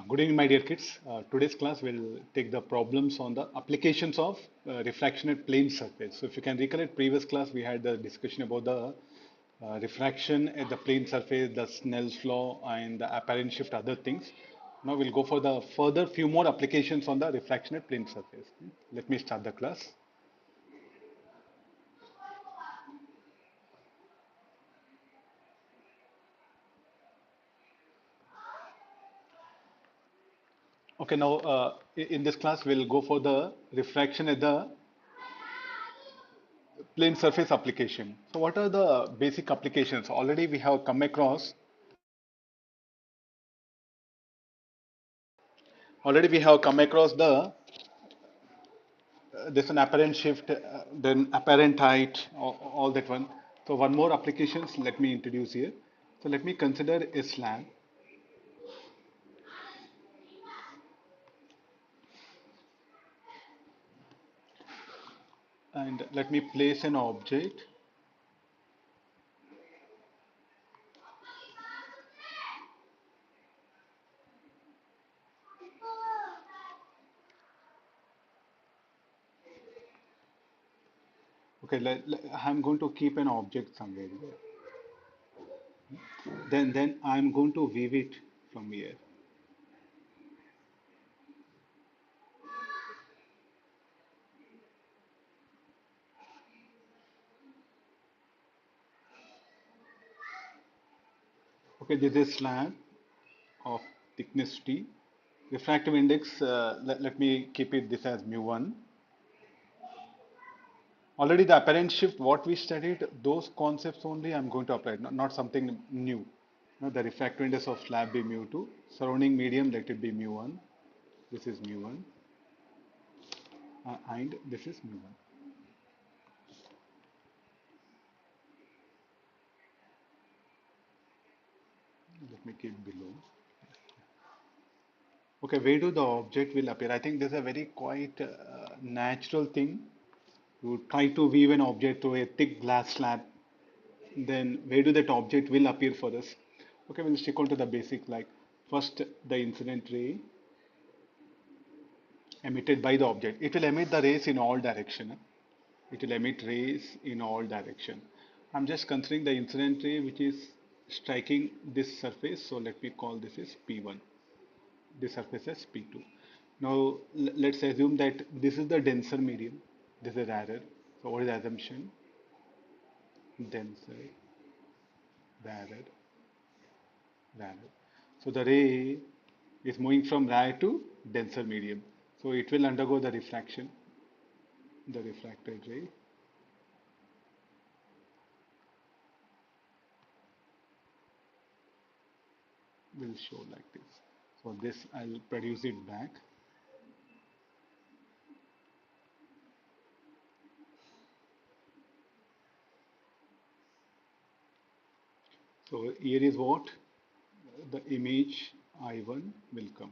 Good evening, my dear kids. Today's class will take the problems on the applications of refraction at plane surface. So if you can recollect previous class, we had the discussion about the refraction at the plane surface, the Snell's law, and the apparent shift, other things. Now we'll go for the further few more applications on the refraction at plane surface. Let me start the class. Okay, now in this class, we'll go for the refraction at the plane surface application. So what are the basic applications? Already we have come across Already we have come across the there's an apparent shift, then apparent height, all that one. So one more applications let me introduce here. So let me consider a slab and let me place an object. Okay, I'm going to keep an object somewhere here. Then I'm going to weave it from here. Okay, this is slab of thickness T. Refractive index, let me keep it this as mu1. Already the apparent shift, what we studied, those concepts only I'm going to apply, not something new. The refractive index of slab be mu2, surrounding medium let it be mu1, this is mu1, and this is mu1. Let me keep below. Okay, where do the object will appear? I think this is a very quite natural thing. You try to weave an object to a thick glass slab, then where do that object will appear for us? Okay, we'll stick on to the basic like first the incident ray emitted by the object. It will emit the rays in all direction. It will emit rays in all direction. I'm just considering the incident ray which is striking this surface. So let me call this is P1. This surface as P2. Now let's assume that this is the denser medium. This is rarer. So what is the assumption? Denser, rarer, rarer. So the ray is moving from rare to denser medium. So it will undergo the refraction, the refracted ray. Will show like this. So this I'll produce it back. So here is what the image I1 will come.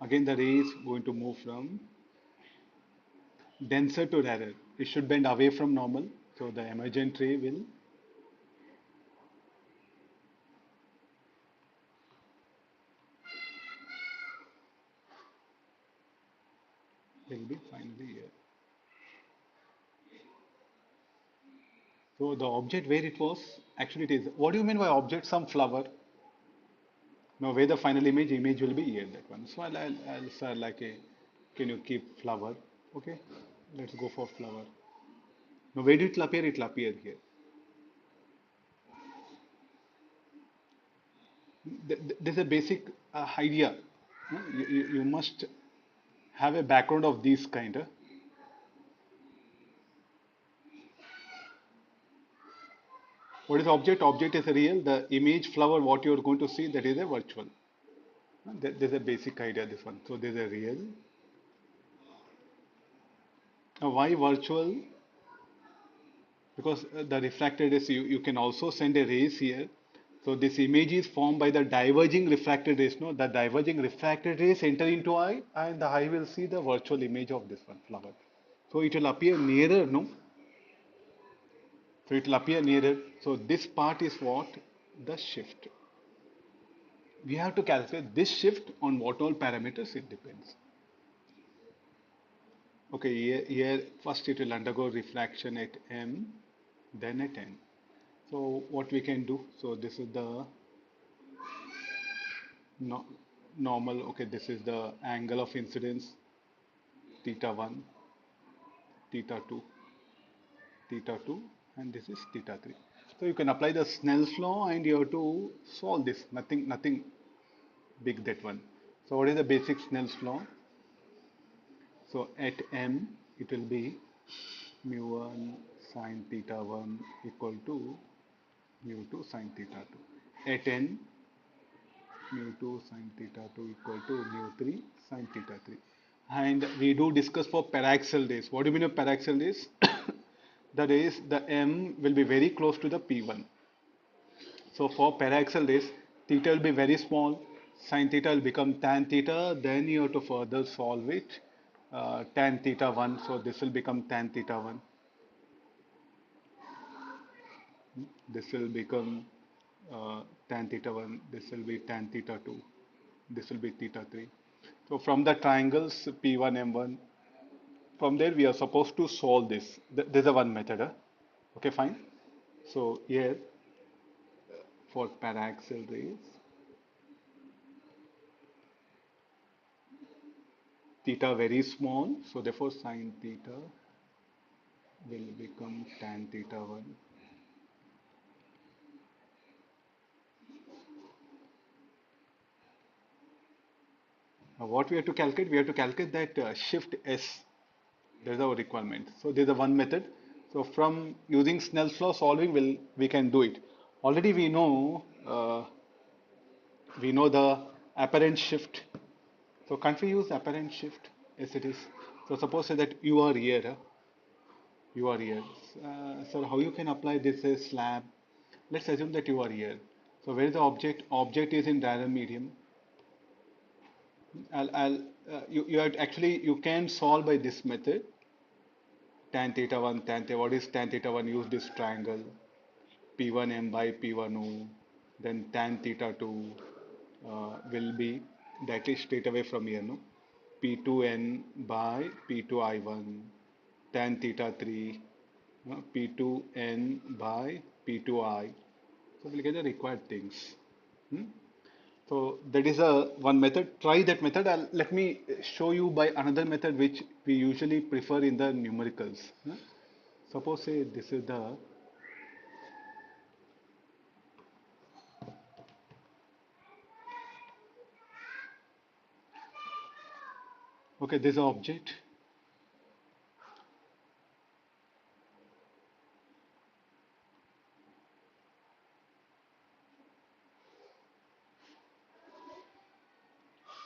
Again the ray is going to move from denser to rarer. It should bend away from normal. So the emergent ray will be finally here. So the object where it was, actually it is. What do you mean by object? Some flower. Now where the final image will be here, that one. So I'll say like a, can you keep flower? Okay, let's go for flower. Now where did it appear? It will appear here. There's a basic idea. You must have a background of these kind. What is object? Object is a real. The image flower, what you are going to see, that is a virtual. There's a basic idea, this one. So there's a real. Now why virtual? Because the refracted rays, you can also send a rays here. So this image is formed by the diverging refracted rays. No, the diverging refracted rays enter into eye, and the eye will see the virtual image of this one flower. So it will appear nearer, no? So it will appear nearer. So this part is what? The shift. we have to calculate this shift on what all parameters it depends. Okay, here first it will undergo refraction at M, then at N. So what we can do, so this is the no, normal, okay, this is the angle of incidence, theta 1, theta 2, theta 2, and this is theta 3. So you can apply the Snell's law and you have to solve this, nothing big that one. So what is the basic Snell's law? So at M, it will be mu1 sine theta 1 equal to mu2 sine theta 2. At N, mu2 sine theta 2 equal to mu3 sine theta 3. And we do discuss for paraxial rays. What do you mean of paraxial rays? The rays, the M will be very close to the P1. So for paraxial rays, theta will be very small, sine theta will become tan theta, then you have to further solve it, tan theta 1, so this will become tan theta 1, this will become tan theta 1, this will be tan theta 2, this will be theta 3. So from the triangles P1, M1, from there we are supposed to solve this. There's a one method, huh? Okay, fine. So here for paraxial rays, theta very small, so therefore sine theta will become tan theta 1. Now what we have to calculate? We have to calculate that shift S. That is our requirement. So there is a one method. So from using Snell's law solving, we can do it. Already we know the apparent shift. So can't we use apparent shift? Yes, it is. So suppose say that you are here. You are here. So how you can apply this as slab? Let's assume that you are here. So where is the object? Object is in diagonal medium. You have actually you can solve by this method. Tan theta 1, tan theta. What is tan theta 1? Use this triangle. P1M by P1O. Then tan theta 2 will be directly straight away from here, no? P2N by P2I1. Tan theta 3. P2N by P2I. So we'll get the required things. Hmm? So that is a one method. Try that method. Let me show you by another method which we usually prefer in the numericals. Suppose say this is the okay. This is an object.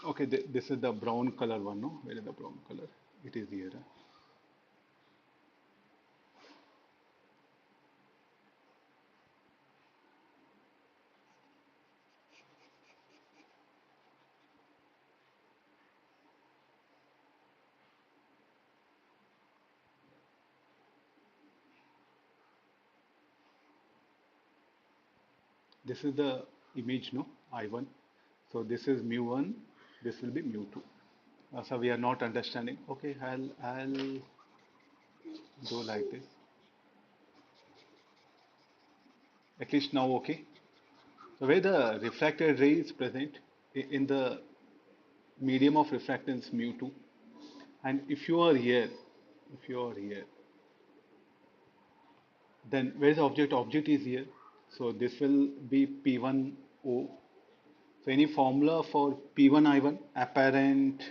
Okay, this is the brown color one. No, where is the brown color? It is here. This is the image, no, I1. So this is mu1. This will be mu2. So we are not understanding. Okay, I'll do like this. At least now, okay. So where the refracted ray is present in the medium of refractance mu2, and if you are here, if you are here, then where is the object? Object is here. So this will be P1O. So any formula for P1I1 apparent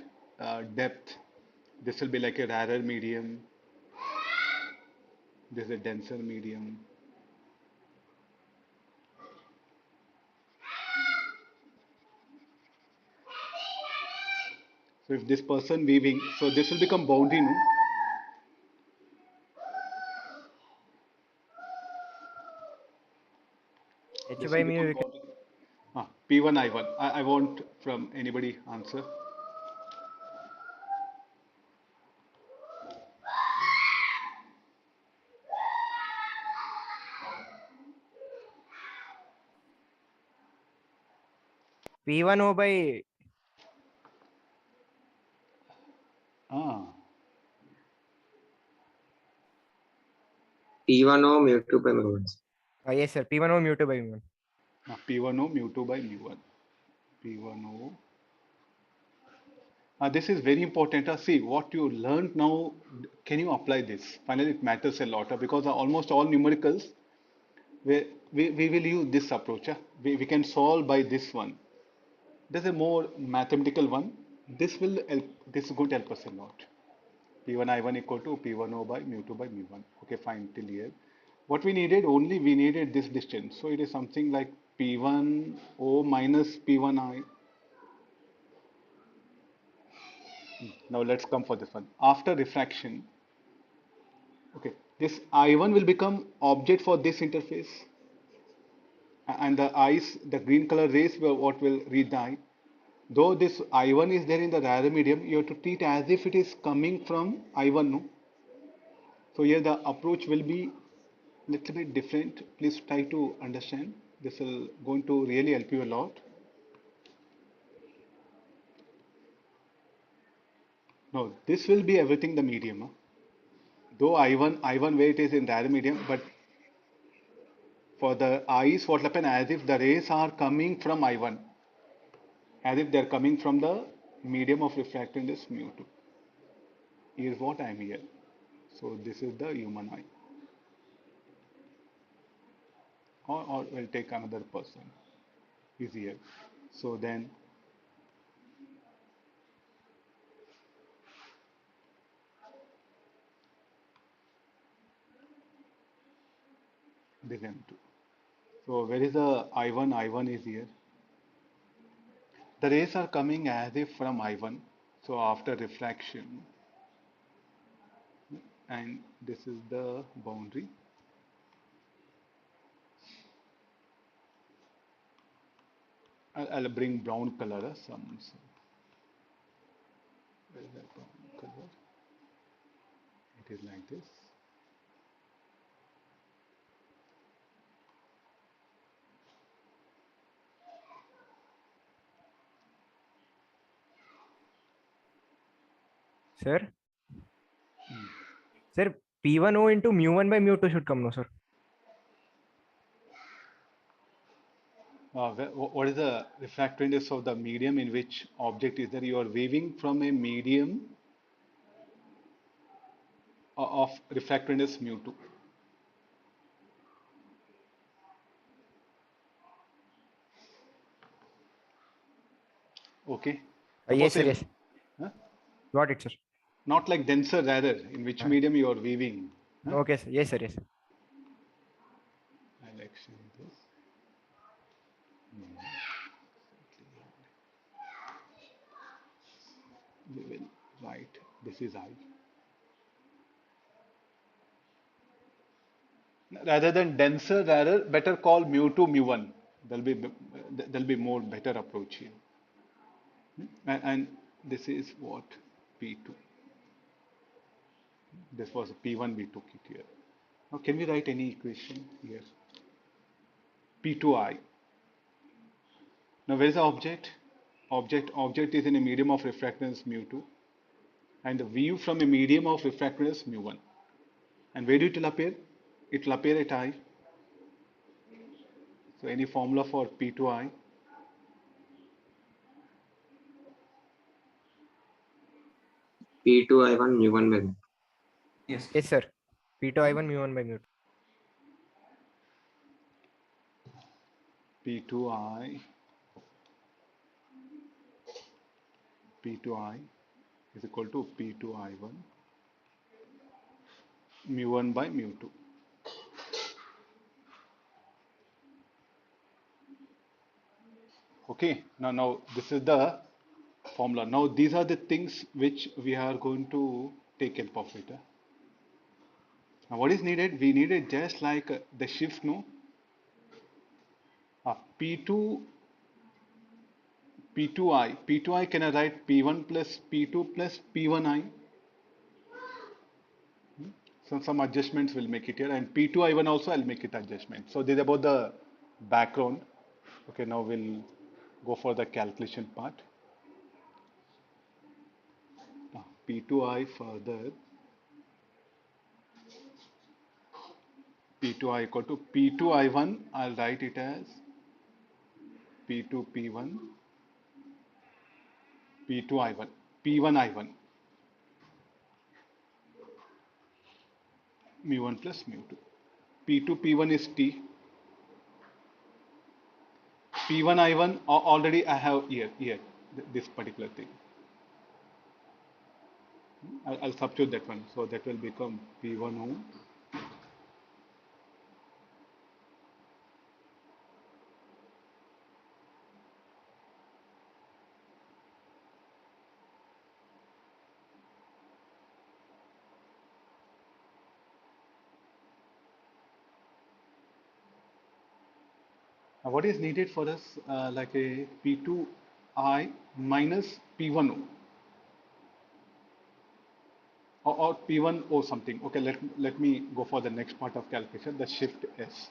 depth, this will be like a rarer medium. This is a denser medium. So if this person weaving, so this will become boundary, no? H This will by mu become we can boundary. P1I1. I want from anybody answer. P1O by Ah, P1O mu2 by mu1. yes sir, P1O mu2 by mu1. P1O mu2 by mu1. P1O. This is very important. See, what you learned now, can you apply this? Finally, it matters a lot because almost all numericals, we will use this approach. We can solve by this one. There's a more mathematical one. This will help. This is going to help us a lot. P1I1 equal to P1O by mu2 by mu1. Okay, fine till here. What we needed, only we needed this distance. So it is something like P1O minus P1I. Now let's come for this one. After refraction, okay, this I1 will become object for this interface, and the eyes, the green color rays, what will read the eye. Though this I1 is there in the radar medium, you have to treat as if it is coming from I1. No? So here the approach will be little bit different. Please try to understand. This will going to really help you a lot. No, this will be everything the medium. Huh? Though I1 weight is in radar medium, but for the eyes, what happen as if the rays are coming from I1, as if they are coming from the medium of refractance mu2. Here's what I am here. So this is the human eye. Or we'll take another person. He's here. So then this M2. So where is the I1? I1 is here. The rays are coming as if from I1. So after refraction, and this is the boundary. I'll bring brown color. Where is that brown color? It is like this. Sir, sir, P1O into mu1 by mu2 should come, no sir? What is the refractoriness of the medium in which object is there? You are weaving from a medium of refractoriness mu2. Okay. Yes Suppose sir, a, yes. huh? Got it sir. Not like denser rather, in which medium you are weaving. Huh? Okay sir, yes sir, yes. I'll exchange this. We will write this is I. Rather than denser, rather better call mu2 mu1. There'll be more better approach here. And this is what P2. This was P1 we took it here. Now can we write any equation here? P2I. Now where is the object? Object is in a medium of refractance mu2 and the view from a medium of refractance mu1. And where it will appear? It will appear at I. So any formula for P2I? P2I1 mu1 by mu2. Yes. Yes sir. P2I1 mu1 by mu2. P2I P2I is equal to P2I1 mu1 by mu2. Okay, now this is the formula. Now these are the things which we are going to take help of it. Now what is needed? We needed just like the shift, no? P2 P2I can I write P1 plus P2 plus P1I? So some adjustments will make it here, and P2I1 also I'll make it adjustment. So this is about the background. Okay, now we'll go for the calculation part. P2i further, P2i equal to P2i1, I'll write it as P2P1, P2i1, P1i1, mu1 plus mu2. P2P1 is T, P1I1 already I have here, this particular thing. I'll substitute that one. So that will become P1O what is needed for us like a P2I minus P1O or P1O something. Okay, let me go for the next part of calculation, the shift S.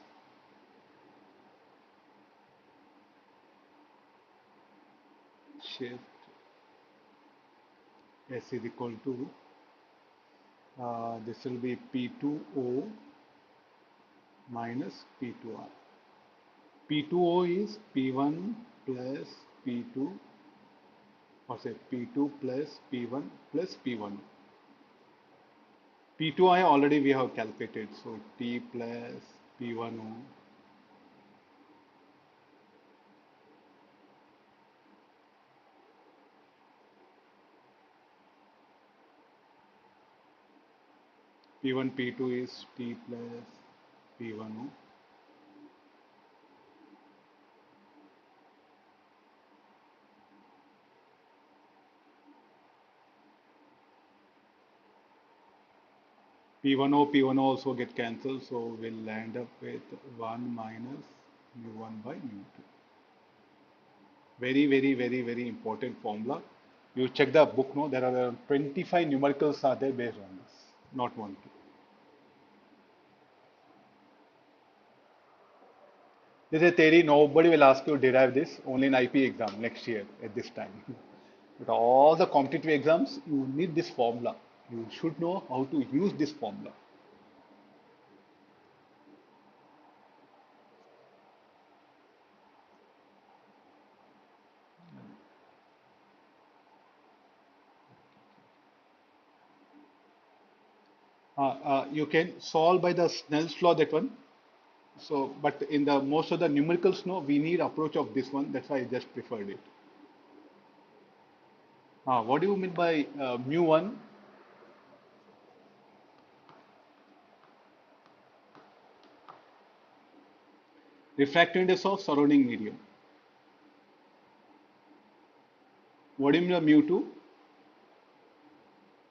Shift S is equal to, this will be P2O minus P2R. P2O is P1 plus P2, or say P2 plus P1 plus P1. P2I already we have calculated, so T plus P1O P1 P2 is T plus P1O P1O also get cancelled, so we'll end up with 1 minus mu1 by mu2. Very important formula. You check the book, no? There are around 25 numericals are there based on this, not one. This is a theory, nobody will ask you to derive this, only in IP exam next year at this time. But all the competitive exams, you need this formula. You should know how to use this formula. You can solve by the Snell's law, that one. So, but in the most of the numericals, no, we need approach of this one. That's why I just preferred it. What do you mean by mu1? Refractive index of surrounding medium. What do you mean by mu2?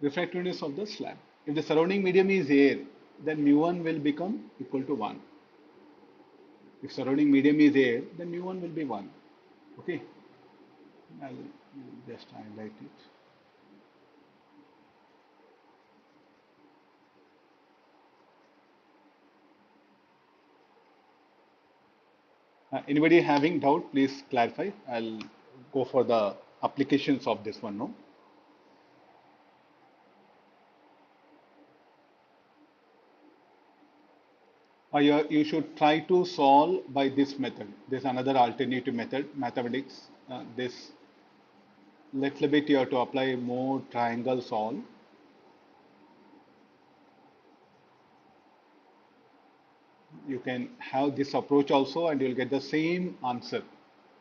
Refractive index of the slab. If the surrounding medium is air, then mu1 will become equal to 1. If surrounding medium is air, then mu1 will be 1. Okay. I'll just highlight it. Anybody having doubt, please clarify. I'll go for the applications of this one, no? You should try to solve by this method. There's another alternative method, mathematics. This little bit you have to apply more triangle solve. You can have this approach also and you'll get the same answer.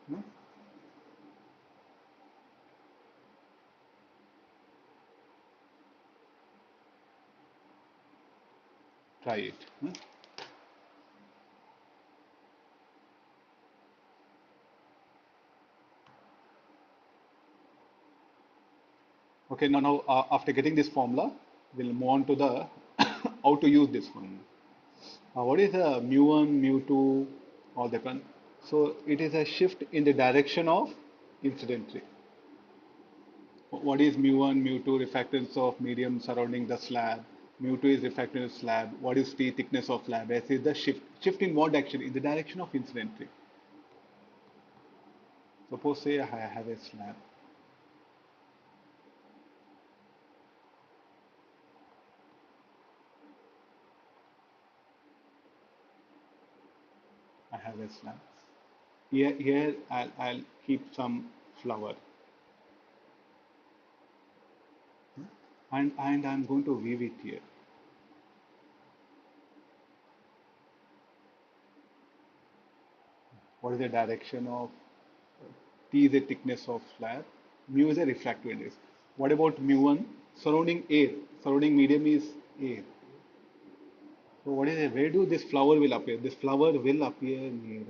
No? Try it. No? Okay, now after getting this formula, we'll move on to the how to use this one. What is the mu1, mu2, all that one? So it is a shift in the direction of incident ray. What is mu1, mu2? Refractance of medium surrounding the slab. Mu2 is refractance of slab. What is T thickness of slab? S is the shift. Shift in what direction? In the direction of incident ray. Suppose say I have a slab. I have a slab. Here I'll keep some flower, and I'm going to weave it here. What is the direction of T is the thickness of slab, mu is a refractive index. What about mu1? Surrounding air, surrounding medium is air. So what is it? Where do this flower will appear? This flower will appear near.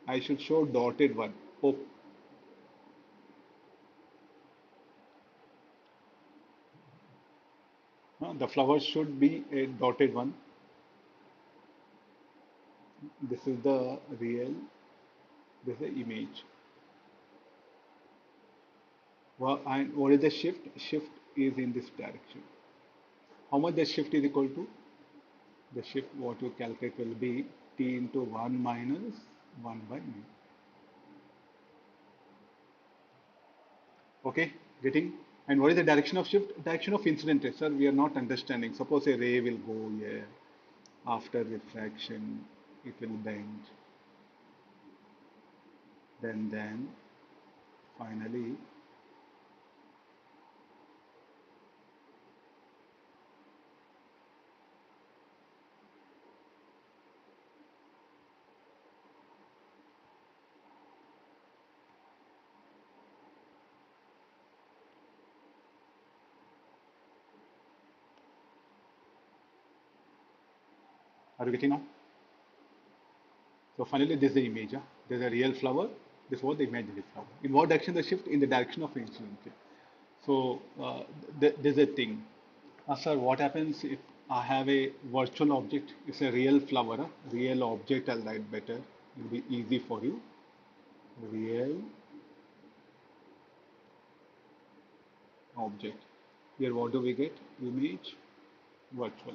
I should show dotted one. Oh, the flower should be a dotted one. This is the real. This is the image. Well, and what is the shift? Shift is in this direction. How much the shift is equal to? The shift what you calculate will be t into 1 minus 1 by mu. Okay, getting? And what is the direction of shift? Direction of incident ray, sir. We are not understanding. Suppose a ray will go here. After refraction, it will bend. Then finally, are you getting now? So finally, this is the image. Huh? There's a real flower. This was the imaginary flower. In what direction the shift? In the direction of incident ray. So there's a thing. Sir, what happens if I have a virtual object? It's a real flower, huh? Real object. I'll write better. It will be easy for you. Real object. Here, what do we get? Image virtual.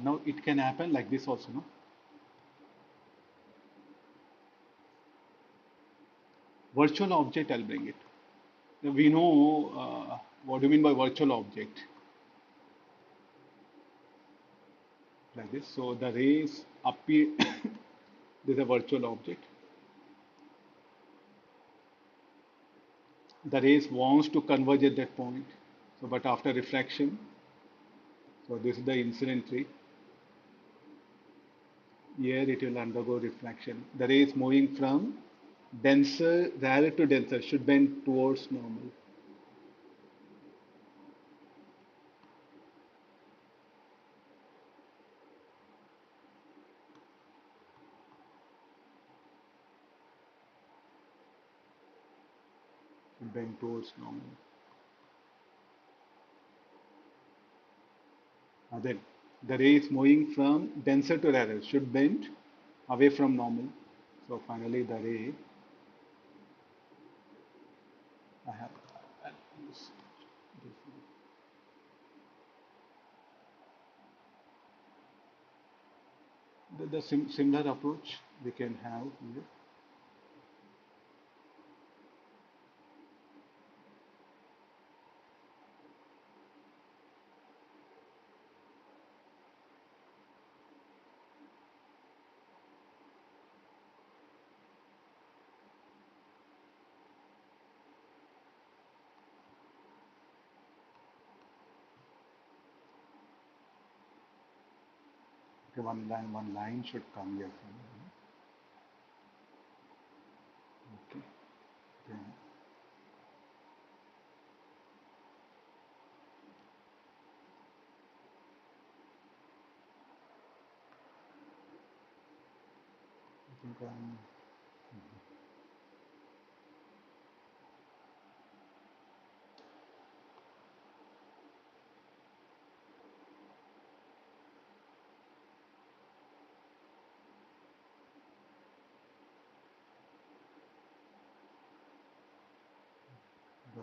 Now it can happen like this also, no? Virtual object, I'll bring it. Now, we know what do you mean by virtual object? Like this. So the rays appear. This is a virtual object. The rays wants to converge at that point. So, but after refraction, so this is the incident ray. Here it will undergo refraction. The ray is moving from denser, rarer to denser, should bend towards normal. Should bend towards normal. Then the ray is moving from denser to rarer, should bend away from normal. So finally the ray, I have, I'll use the similar approach we can have here. Okay, one line should come here. Okay. Then I think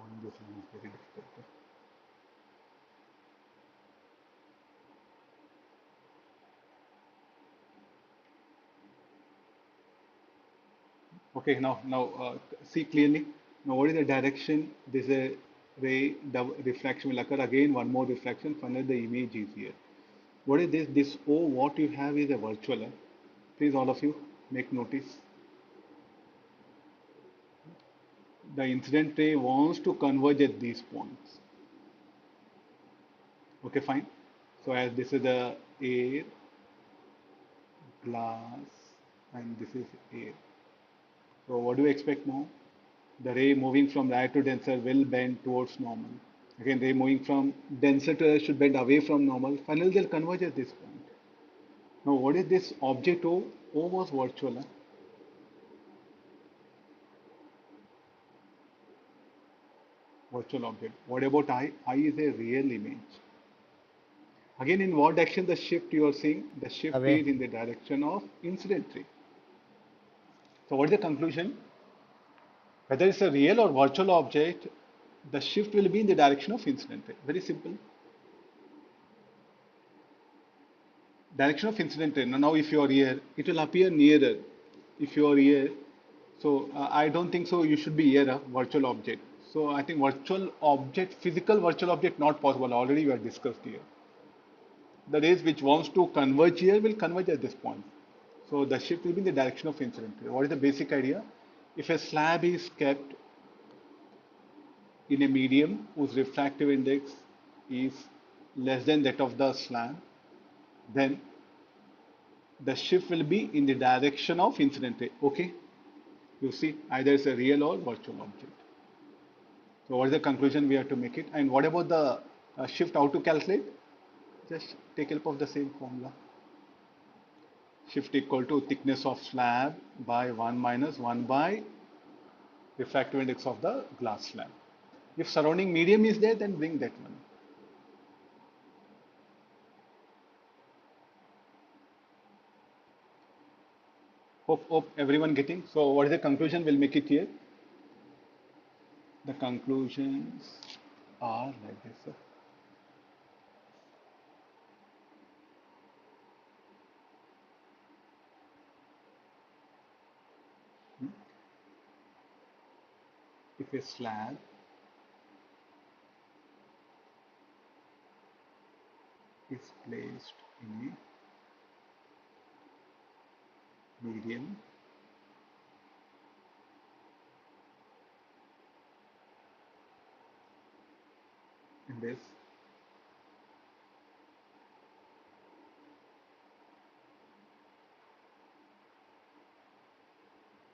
drawing this line is very difficult. Okay. Okay, now see clearly. Now what is the direction? This is a ray, the refraction will occur again, one more refraction, finally the image is here. What is this? This O, what you have is a virtual. Please all of you make notice. The incident ray wants to converge at these points. Okay, fine. So as this is the air, glass, and this is air. So what do you expect now? The ray moving from lighter to denser will bend towards normal. Again, ray moving from denser to lighter should bend away from normal. Finally, they'll converge at this point. Now, what is this object O? O was virtual. Huh? Virtual object. What about I? I is a real image. Again, in what direction the shift you are seeing? The shift Away. is in the direction of incident ray. So, what is the conclusion? Whether it's a real or virtual object, the shift will be in the direction of incident ray. Very simple. Direction of incident ray. Now, if you are here, it will appear nearer. If you are here, so I don't think so. You should be here, a virtual object. So I think virtual object, physical virtual object, not possible. Already we have discussed here. The rays which wants to converge here will converge at this point. So the shift will be in the direction of incident ray. What is the basic idea? If a slab is kept in a medium whose refractive index is less than that of the slab, then the shift will be in the direction of incident ray. Okay, you see, either it's a real or virtual object. So what is the conclusion we have to make it? And what about the shift, how to calculate? Just take help of the same formula. Shift equal to thickness of slab by 1 minus 1 by refractive index of the glass slab. If surrounding medium is there, then bring that one. Hope everyone getting. So what is the conclusion? We'll make it here. The conclusions are like this. Sir. If a slab is placed in a medium in this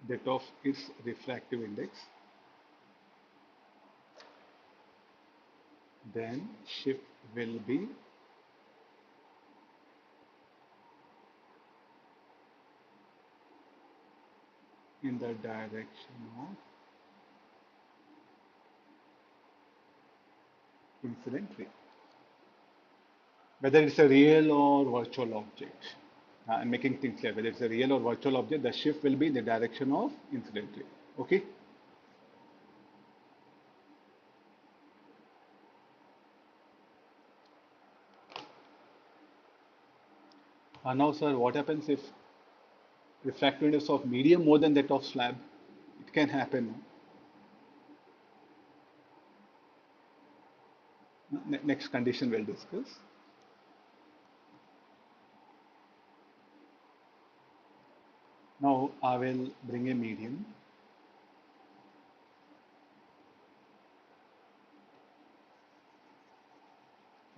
that of its refractive index, then shift will be in the direction of incident ray. Whether it's a real or virtual object. I'm making things clear. Whether it's a real or virtual object, the shift will be in the direction of incident ray. Okay? Now, sir, what happens if refractive index of medium more than that of slab? It can happen. Next condition we'll discuss. Now I will bring a medium.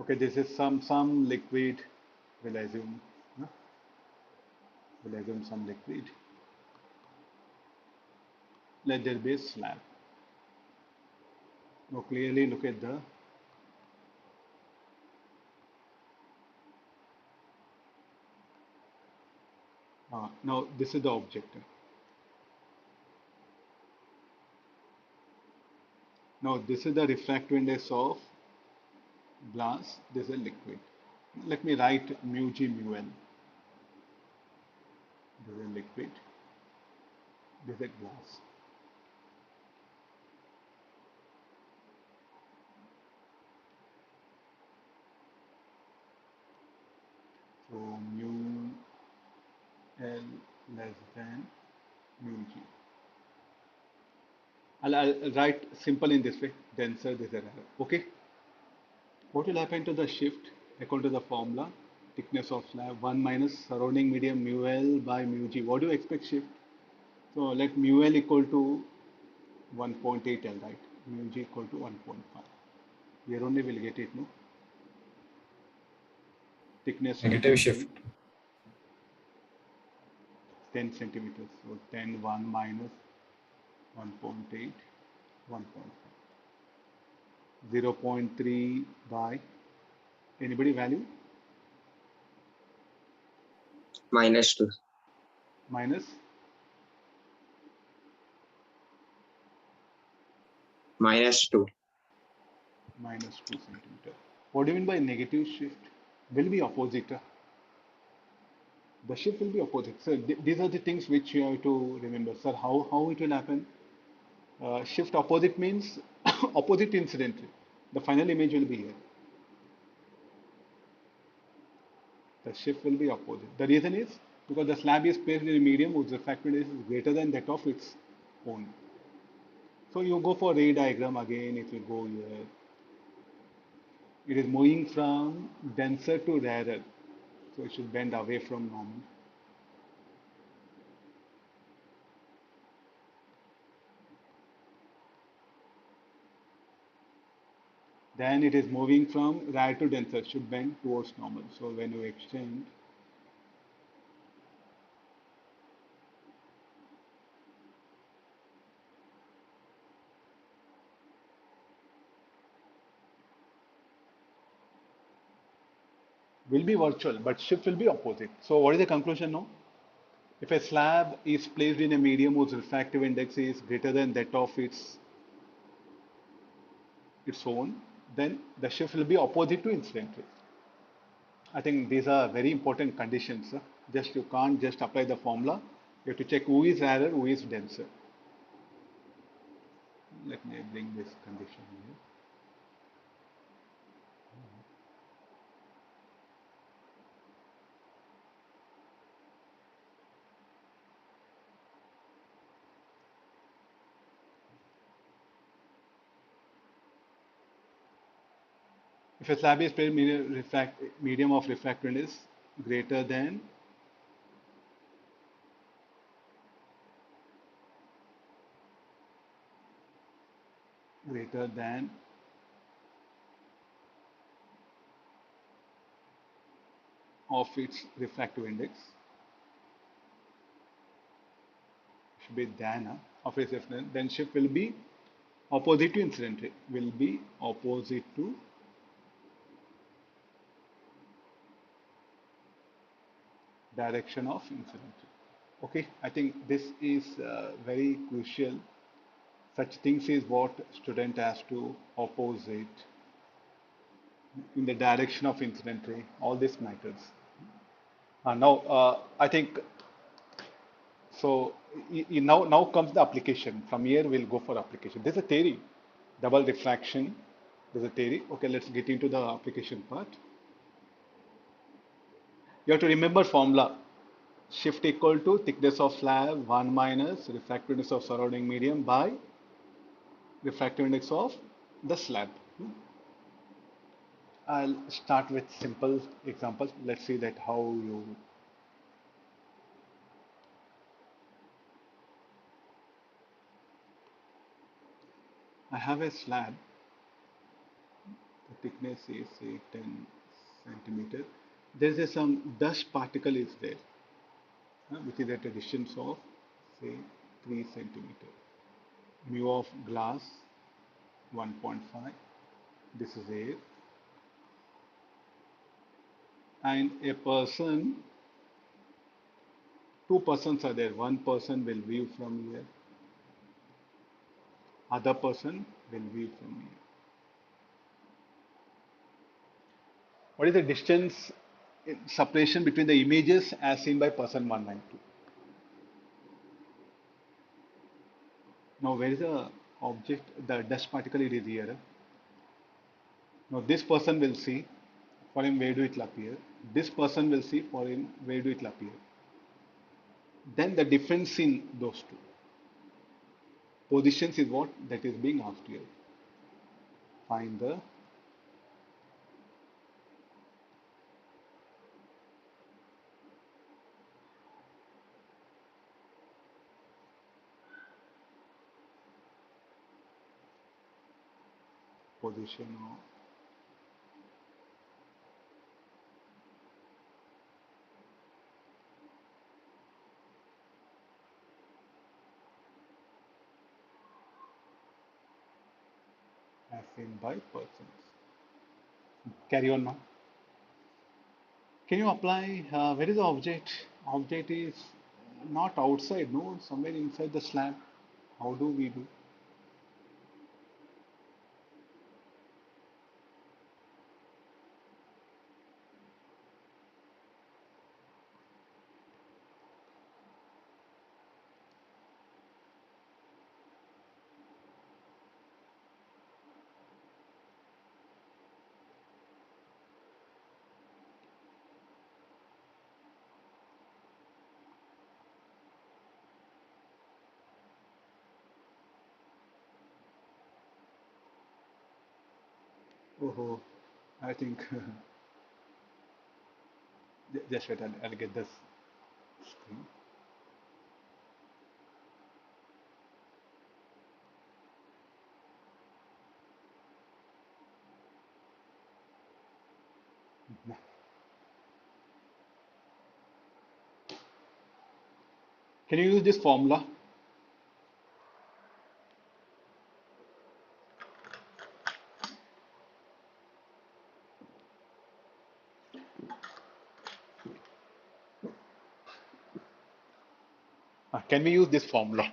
Okay, this is some liquid. We'll assume. No? We'll assume some liquid. Let there be a slab. Now clearly look at the now this is the object. Now this is the refractive index of glass. This is a liquid. Let me write mu g mu l. This is a liquid. This is a glass. So mu l less than mu g. I'll write simple in this way. Denser, this is error. Okay. What will happen to the shift according to the formula? Thickness of slab 1 minus surrounding medium mu L by mu G. What do you expect shift? So let mu L equal to 1.8 L, right? Mu G equal to 1.5. Here only we'll get it, no? Thickness shift Negative will shift. be 10 centimeters. So 10, 1 minus 1.8, 1.5. 0.3 by, anybody value? -2. Minus -2. minus 2 centimeter. What do you mean by negative shift? Will be opposite. The shift will be opposite. So these are the things which you have to remember. Sir, how it will happen? Shift opposite means opposite incidentally. The final image will be here. The shift will be opposite. The reason is because the slab is placed in a medium whose refractivity is greater than that of its own. So you go for ray diagram again, it will go here. It is moving from denser to rarer. So it should bend away from normal. Then it is moving from rare to denser, should bend towards normal. So when you extend, will be virtual, but shift will be opposite. So what is the conclusion now? If a slab is placed in a medium whose refractive index is greater than that of its own, then the shift will be opposite to incident ray. I think these are very important conditions. Just you can't just apply the formula. You have to check who is rarer, who is denser. Let me bring this condition here. If a slab is placed medium of refractoriness is greater than of its refractive index, should be than of its refractive, then shift will be opposite to incident ray, will be opposite to direction of incident ray. Okay, I think this is very crucial. Such things is what student has to opposite in the direction of incident ray. All this matters. Now, I think so. Now comes the application. From here, we'll go for application. There's a theory, double refraction. There's a theory. Okay, let's get into the application part. You have to remember formula. Shift equal to thickness of slab 1 minus refractive index of surrounding medium by refractive index of the slab. I'll start with simple example. Let's see that how you. I have a slab. The thickness is say 10 centimeter. There is some dust particle is there, which is at a distance of say 3 centimeter. Mu of glass 1.5. This is air. And a person, two persons are there. One person will view from here. Other person will view from here. What is the distance separation between the images as seen by person 1 and 2? Now, where is the object? The dust particle, it is here. Now, this person will see, for him, where do it will appear? This person will see, for him, where do it will appear? Then the difference in those two. Positions is what that is being asked here. Find the position of as seen by persons. Carry on now. Can you apply? Where is the object? Object is not outside, no, somewhere inside the slab. How do we do? Oh, I think just wait, I'll get this screen. Can you use this formula? Can we use this formula?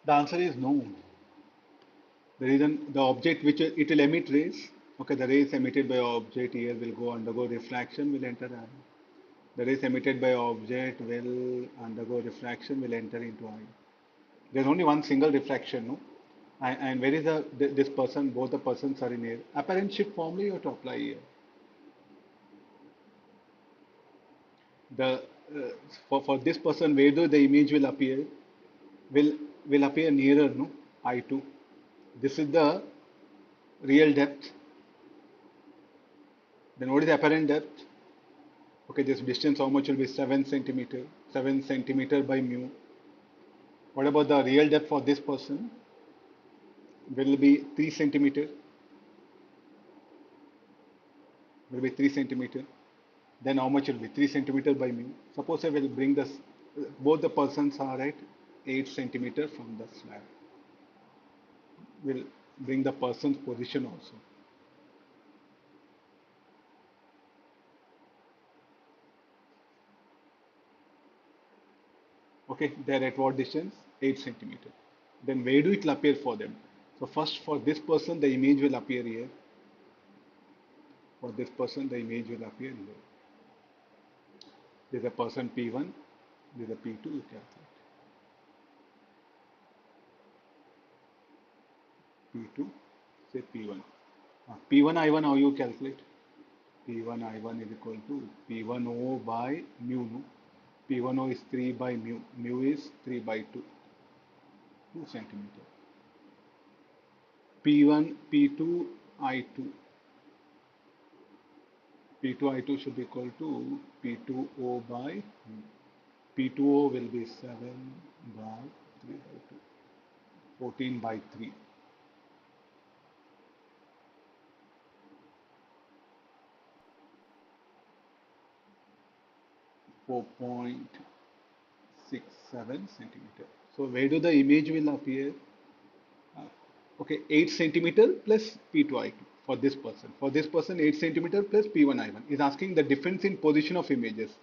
The answer is no. The reason the object which it will emit rays. Okay, the rays emitted by object here will go undergo refraction, will enter ion. The rays emitted by object will undergo refraction, will enter into ion. There's only one single refraction, no? And where is this person? Both the persons are in here. Apparent shift formula you have to apply here. The for this person, where do the image will appear? Will will appear nearer, no? I2. This is the real depth. Then what is the apparent depth? Okay, this distance how much will be 7 centimeter? 7 centimeter by mu. What about the real depth for this person? Will be 3 centimeter. Will be 3 centimeter. Then how much will be 3 centimeter by mu? Suppose I will bring this, both the persons are at 8 centimeter from the slab. Will bring the person's position also. Okay, they're at what distance? 8 centimeter. Then where do it will appear for them? So first for this person, the image will appear here. For this person, the image will appear here. There's a person P1, there's a P2, you calculate. P2, say P1. P1 I1, how you calculate? P1 I1 is equal to P1O by mu. No? P1O is 3 by mu. Mu is 3 by 2. 2 centimeter. P1, P2, I2. P2, I2 should be equal to P2O by mu. P2O will be 7 by 3 by 2. 14 by 3. 4.67 centimeter. So where do the image will appear? Okay, 8 centimeter plus P2I2 for this person. For this person, 8 centimeter plus P1I1 is asking the difference in position of images.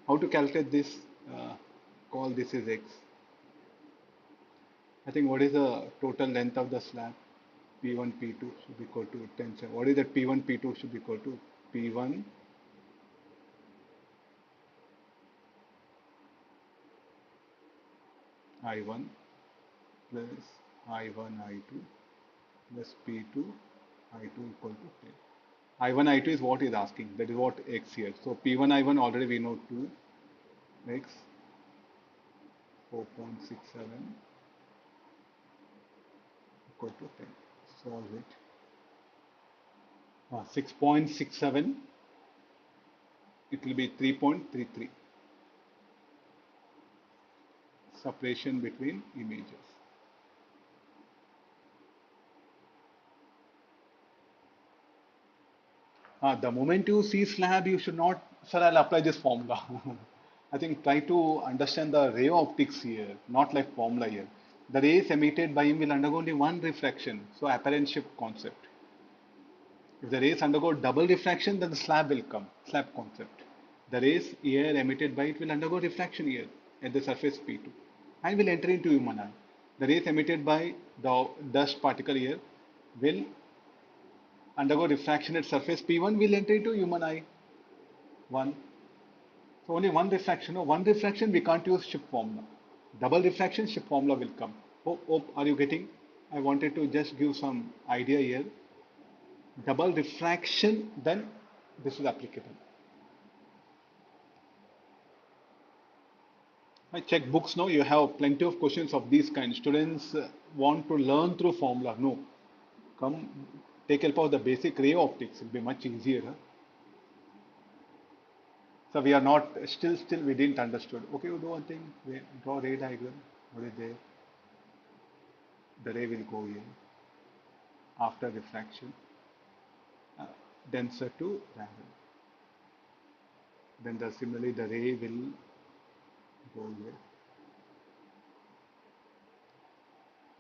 How to calculate this? Call this is X. I think what is the total length of the slab? P1, P2 should be equal to 10. What is that P1, P2 should be equal to? P1 I1 plus I1 I2 plus P2 I2 equal to 10. I1 I2 is what is asking. That is what X here. So P1 I1 already we know 2 X 4.67 equal to 10. Solve it. 6.67, it will be 3.33. Separation between images. The moment you see slab, you should not, sir, I'll apply this formula. I think try to understand the ray optics here, not like formula here. The rays emitted by him will undergo only one refraction, so apparent shift concept. If the rays undergo double refraction, then the slab will come, slab concept. The rays here emitted by it will undergo refraction here at the surface P2 and will enter into human eye. The rays emitted by the dust particle here will undergo refraction at surface P1 will enter into human eye. One. So only one refraction. No, one refraction we can't use shift formula. Double refraction shift formula will come. Hope are you getting? I wanted to just give some idea here. Double refraction, then this is applicable. I check books now. You have plenty of questions of these kinds. Students want to learn through formula. No, come take help of the basic ray optics. It'll be much easier. Huh? So we are not still we didn't understood. Okay, we'll do one thing. We draw ray diagram. What is there? The ray will go here after refraction, denser to random. Then similarly the ray will go here.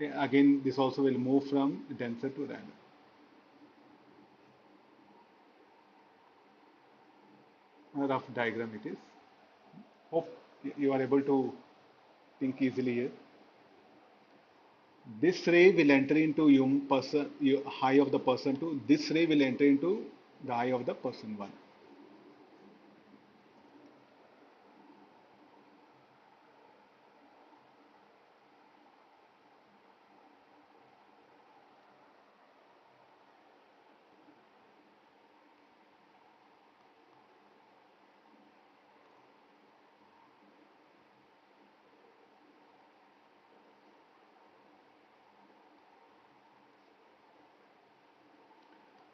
Okay, again, this also will move from denser to random. A rough diagram it is. Hope you are able to think easily here. This ray will enter into eye of the person 2. This ray will enter into the eye of the person 1.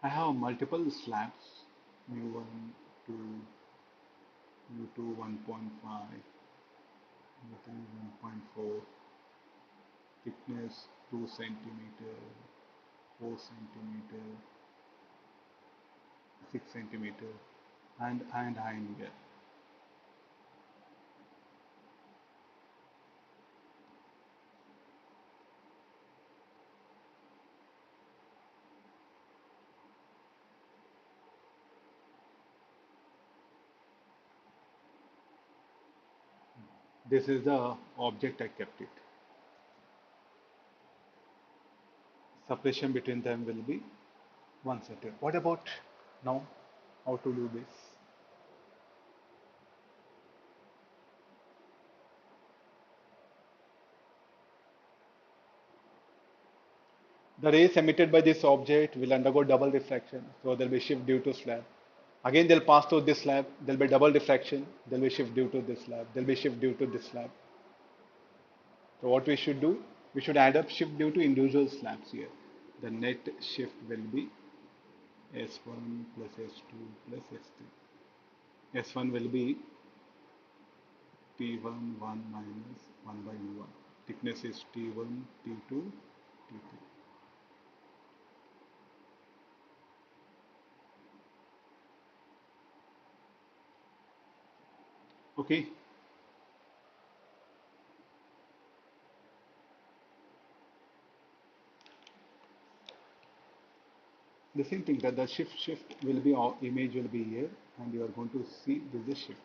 I have multiple slabs, mu1, 2, mu2, 1.5, mu3, 1.4, thickness 2 centimeter, 4 centimeter, 6 centimeter, and here. This is the object I kept it. Separation between them will be 1 centimeter. What about now? How to do this? The rays emitted by this object will undergo double refraction, so there will be shift due to slab. Again, they'll pass through this slab. There'll be double diffraction. There'll be shift due to this slab. There'll be shift due to this slab. So what we should do? We should add up shift due to individual slabs here. The net shift will be S1 plus S2 plus S3. S1 will be T1 1 minus 1 by U1. Thickness is T1, T2, T3. Okay. The same thing that the shift will be, our image will be here, and you are going to see this is shift.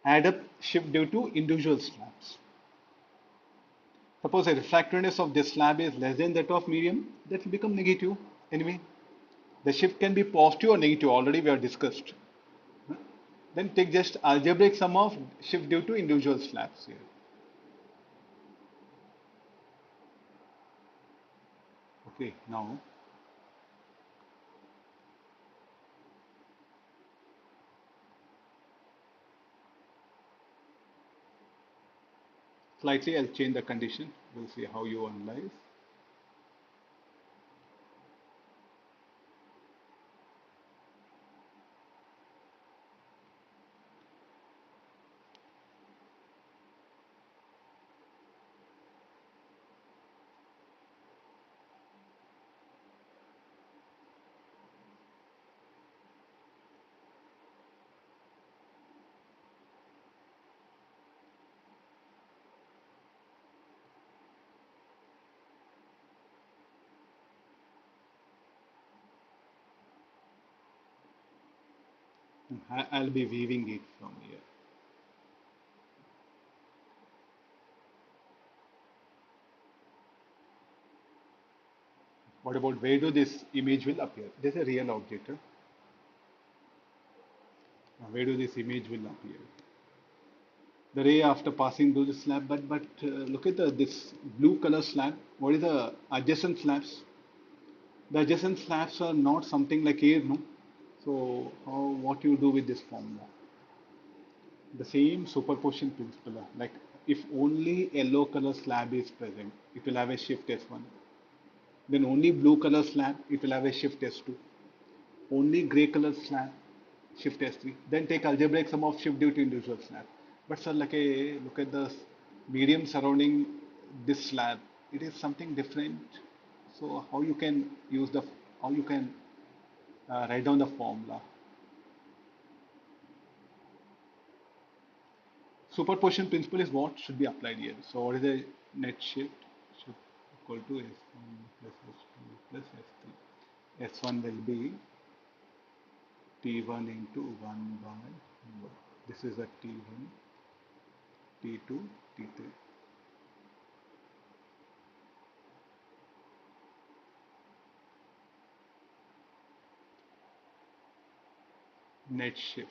Add up shift due to individual slabs. Suppose the refractiveness of this slab is less than that of medium, that will become negative. Anyway, the shift can be positive or negative. Already we have discussed. Then take just algebraic sum of shift due to individual slabs here. Okay, now slightly, I'll change the condition. We'll see how you analyze. I'll be weaving it from here. What about where do this image will appear? This is a real object. Huh? Where do this image will appear? The ray after passing through the slab, but look at this blue color slab. What is the adjacent slabs? The adjacent slabs are not something like air, no? So what you do with this formula? The same superposition principle. Like if only yellow color slab is present, it will have a shift S1. Then only blue color slab, it will have a shift S2. Only gray color slab, shift S3. Then take algebraic sum of shift due to individual slab. But sir, like a look at the medium surrounding this slab, it is something different. So how you can use the how you can write down the formula? Superposition principle is what should be applied here. So what is the net shift? Should equal to S1 plus S2 plus S3. S1 will be T1 into 1 by 1. This is a T1, T2, T3. Net shift.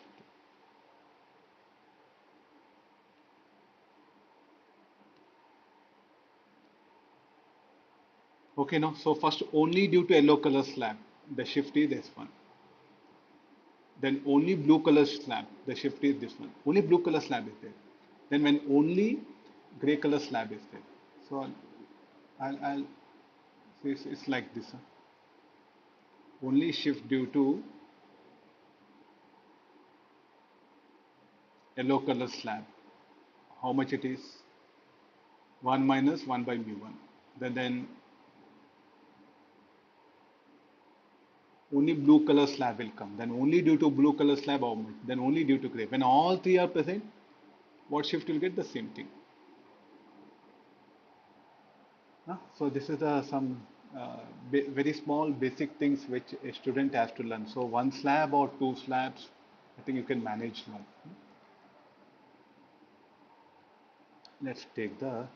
Okay, now, so first only due to yellow color slab, the shift is this one. Then only blue color slab, the shift is this one. Only blue color slab is there. Then when only gray color slab is there. So I'll so it's like this. Huh? Only shift due to yellow color slab. How much it is? 1 minus 1 by mu 1. Then only blue color slab will come. Then only due to blue color slab, how much? Then only due to gray. When all three are present, what shift will get? The same thing. So this is some very small basic things which a student has to learn. So one slab or two slabs, I think you can manage now. Let's take the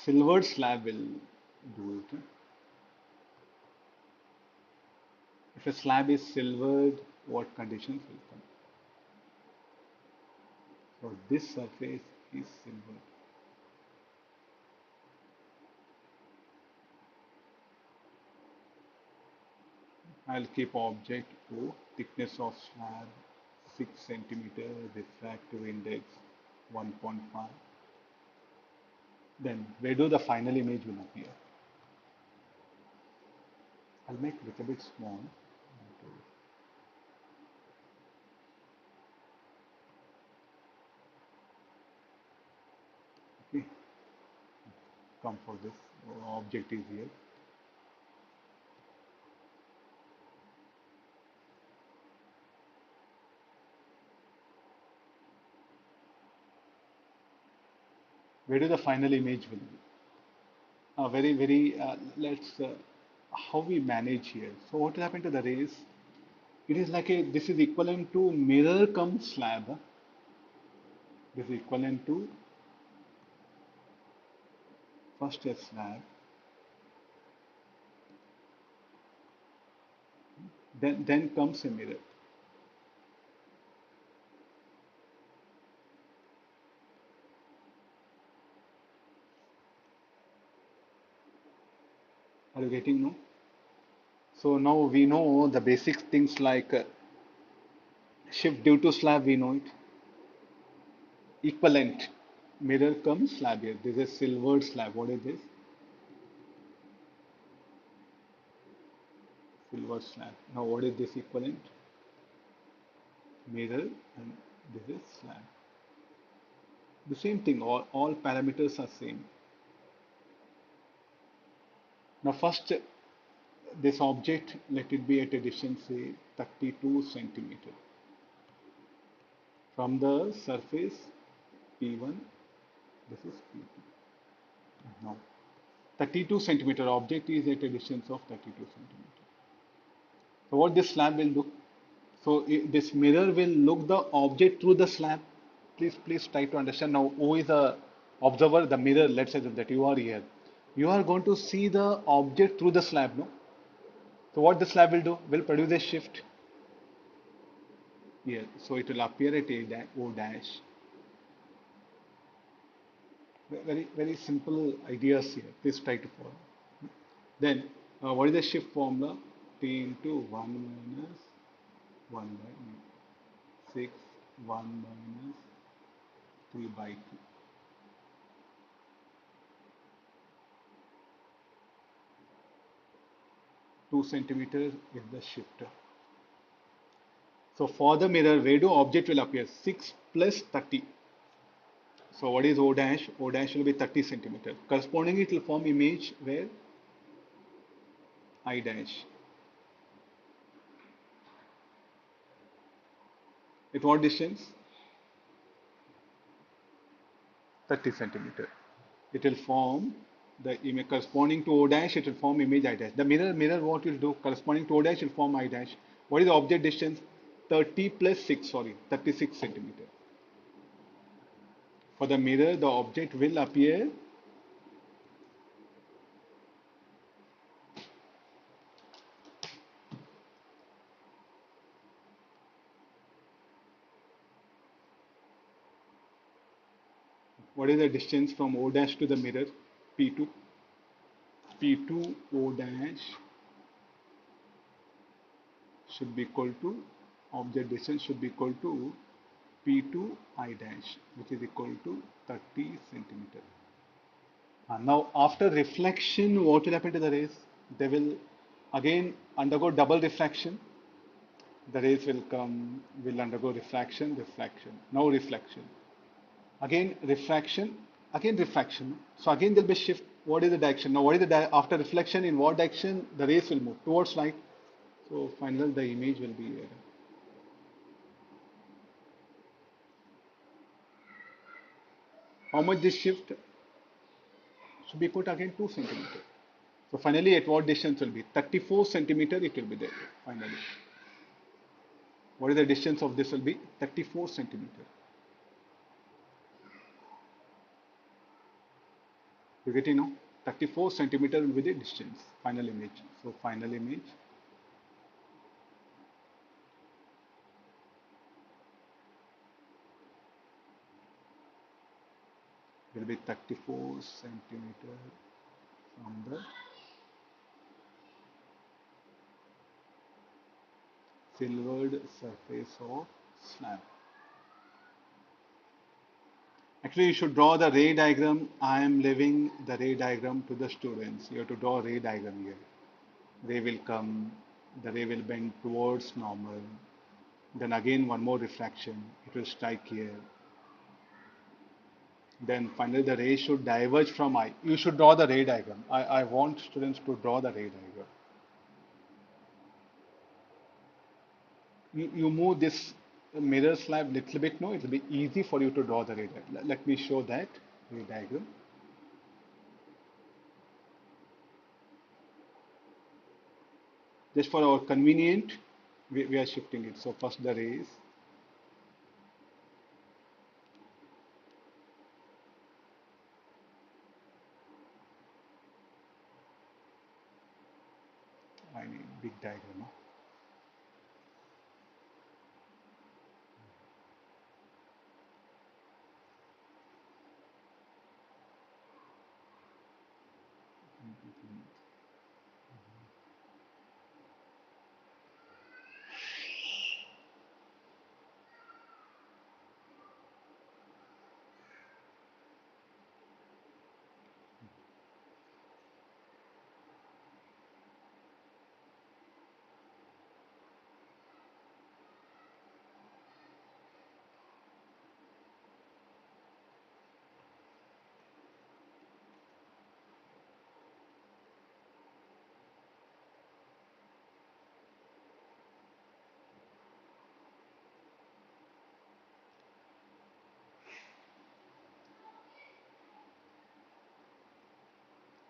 silvered slab will do it. If a slab is silvered, what conditions will come? So this surface is silvered. I'll keep object O, thickness of slab 6 centimeter, refractive index 1.5. Then where do the final image will appear? I'll make it a little bit small. Okay, come for this. Object is here. Where do the final image will be? Let's how we manage here. So what will happen to the rays? It is like this is equivalent to mirror cum slab. Huh? This is equivalent to first a slab, then comes a mirror. Are you getting no? So now we know the basic things like shift due to slab, we know it. Equivalent mirror comes slab here. This is silvered slab. What is this? Silver slab. Now what is this equivalent? Mirror, and this is slab. The same thing, all parameters are same. Now first, this object, let it be at a distance say 32 centimeter from the surface P1. This is P2. Now 32 centimeter object is at a distance of 32 centimeter. So what this slab will do? So this mirror will look the object through the slab. Please try to understand. Now, who is the observer? The mirror. Let's say that you are here. You are going to see the object through the slab, no? So what the slab will do? Will produce a shift here. So it will appear at A dash, O dash. Very simple ideas here. Please try to follow. Then, what is the shift formula? T into 1 minus 1 by 6, 1 minus 3 by 2. 2 centimeters is the shifter. So for the mirror, where do object will appear? 6 plus 30. So what is O dash? O dash will be 30 centimeter. Correspondingly, it will form image where I dash. At what distance? 30 centimeter. It will form the image corresponding to O dash. It will form image I dash. The mirror, what will do? Corresponding to O dash, will form I dash. What is the object distance? 30 plus 6. Sorry, 36 centimeter. For the mirror, the object will appear what is the distance from O dash to the mirror? P2. P2 O dash should be equal to, object distance should be equal to P2 I dash, which is equal to 30 centimeter. Now after reflection, what will happen to the rays? They will again undergo double refraction. The rays will undergo refraction. Now reflection. Again refraction, again refraction. So again there'll be shift. What is the direction? Now what is the after reflection, in what direction the rays will move? Towards light. So finally the image will be here. How much this shift should be put? Again 2 centimeter. So finally at what distance will be? 34 centimeter it will be there finally. What is the distance of this will be? 34 centimeter. You get it now? 34 centimeter will be the distance. Final image. So final image will be 34 centimeter from the silvered surface of slab. Actually, you should draw the ray diagram. I am leaving the ray diagram to the students. You have to draw a ray diagram here. Ray will come, the ray will bend towards normal. Then again one more refraction. It will strike here. Then finally the ray should diverge from I. You should draw the ray diagram. I want students to draw the ray diagram. You move this mirror slab little bit, no, it will be easy for you to draw the ray diagram. Let me show that ray diagram. Just for our convenient, we are shifting it. So first the rays. I need big diagram. No?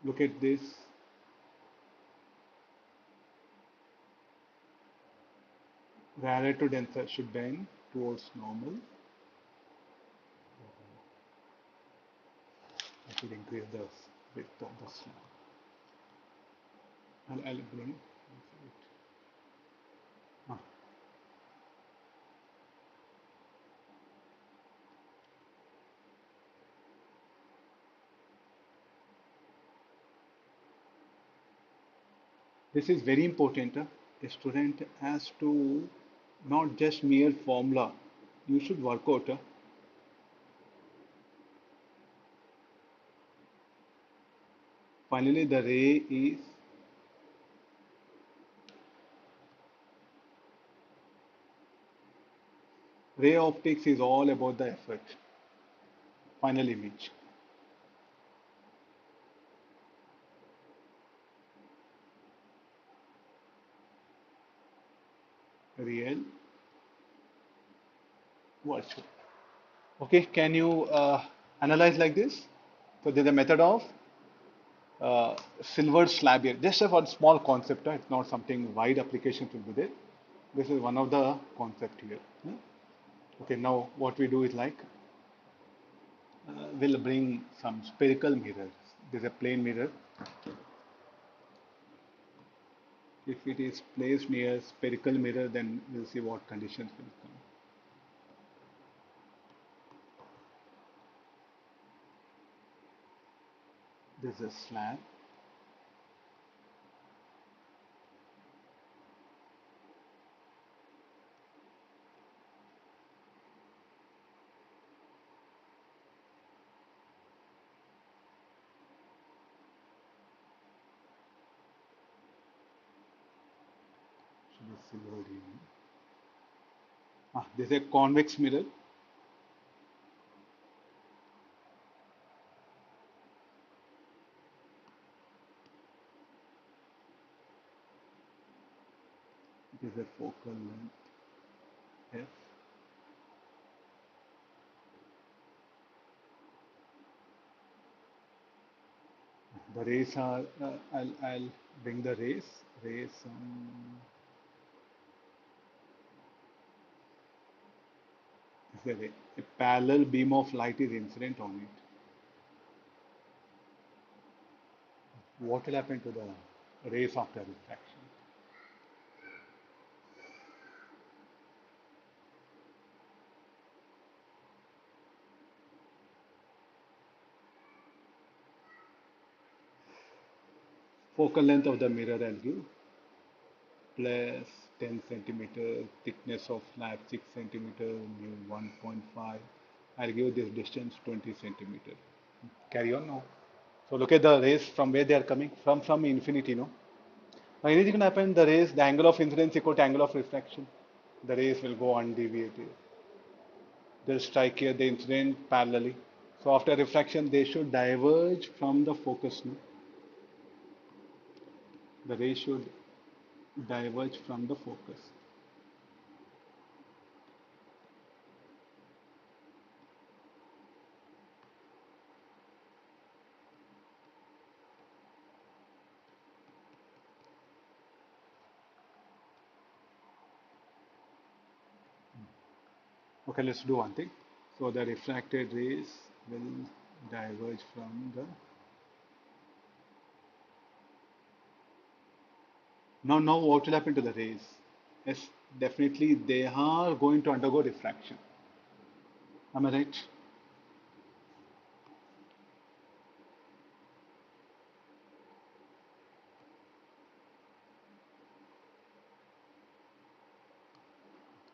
Look at this. Rarer to denser should bend towards normal. I should increase the width of the slab. I'll bring it. Ah. This is very important. A student has to not just mere formula. You should work out. Finally, the ray optics is all about the effect. Final image. Real, virtual. Okay, can you analyze like this? So there's a method of silver slab here. Just a one small concept. It's not something wide application will be there. This is one of the concept here. Okay, now what we do is like we'll bring some spherical mirrors. There's a plane mirror. If it is placed near spherical mirror, then we'll see what conditions will come. This is a slab. Should be silver here. This is a convex mirror. It is a focal length F. The rays are, I'll bring the rays. Rays, is a parallel beam of light is incident on it. What will happen to the rays after refraction? Focal length of the mirror I'll give plus 10 centimeter, thickness of slab 6 centimeter, mu 1.5. I'll give this distance 20 centimeter. Carry on now. So look at the rays from where they are coming from infinity, no? Now anything can happen, the rays, the angle of incidence equal to angle of refraction. The rays will go undeviated. They'll strike here the incident parallelly. So after refraction, they should diverge from the focus, no? The rays should diverge from the focus. Okay, let's do one thing. So the refracted rays will diverge from the. Now what will happen to the rays? Yes, definitely they are going to undergo refraction. Am I right?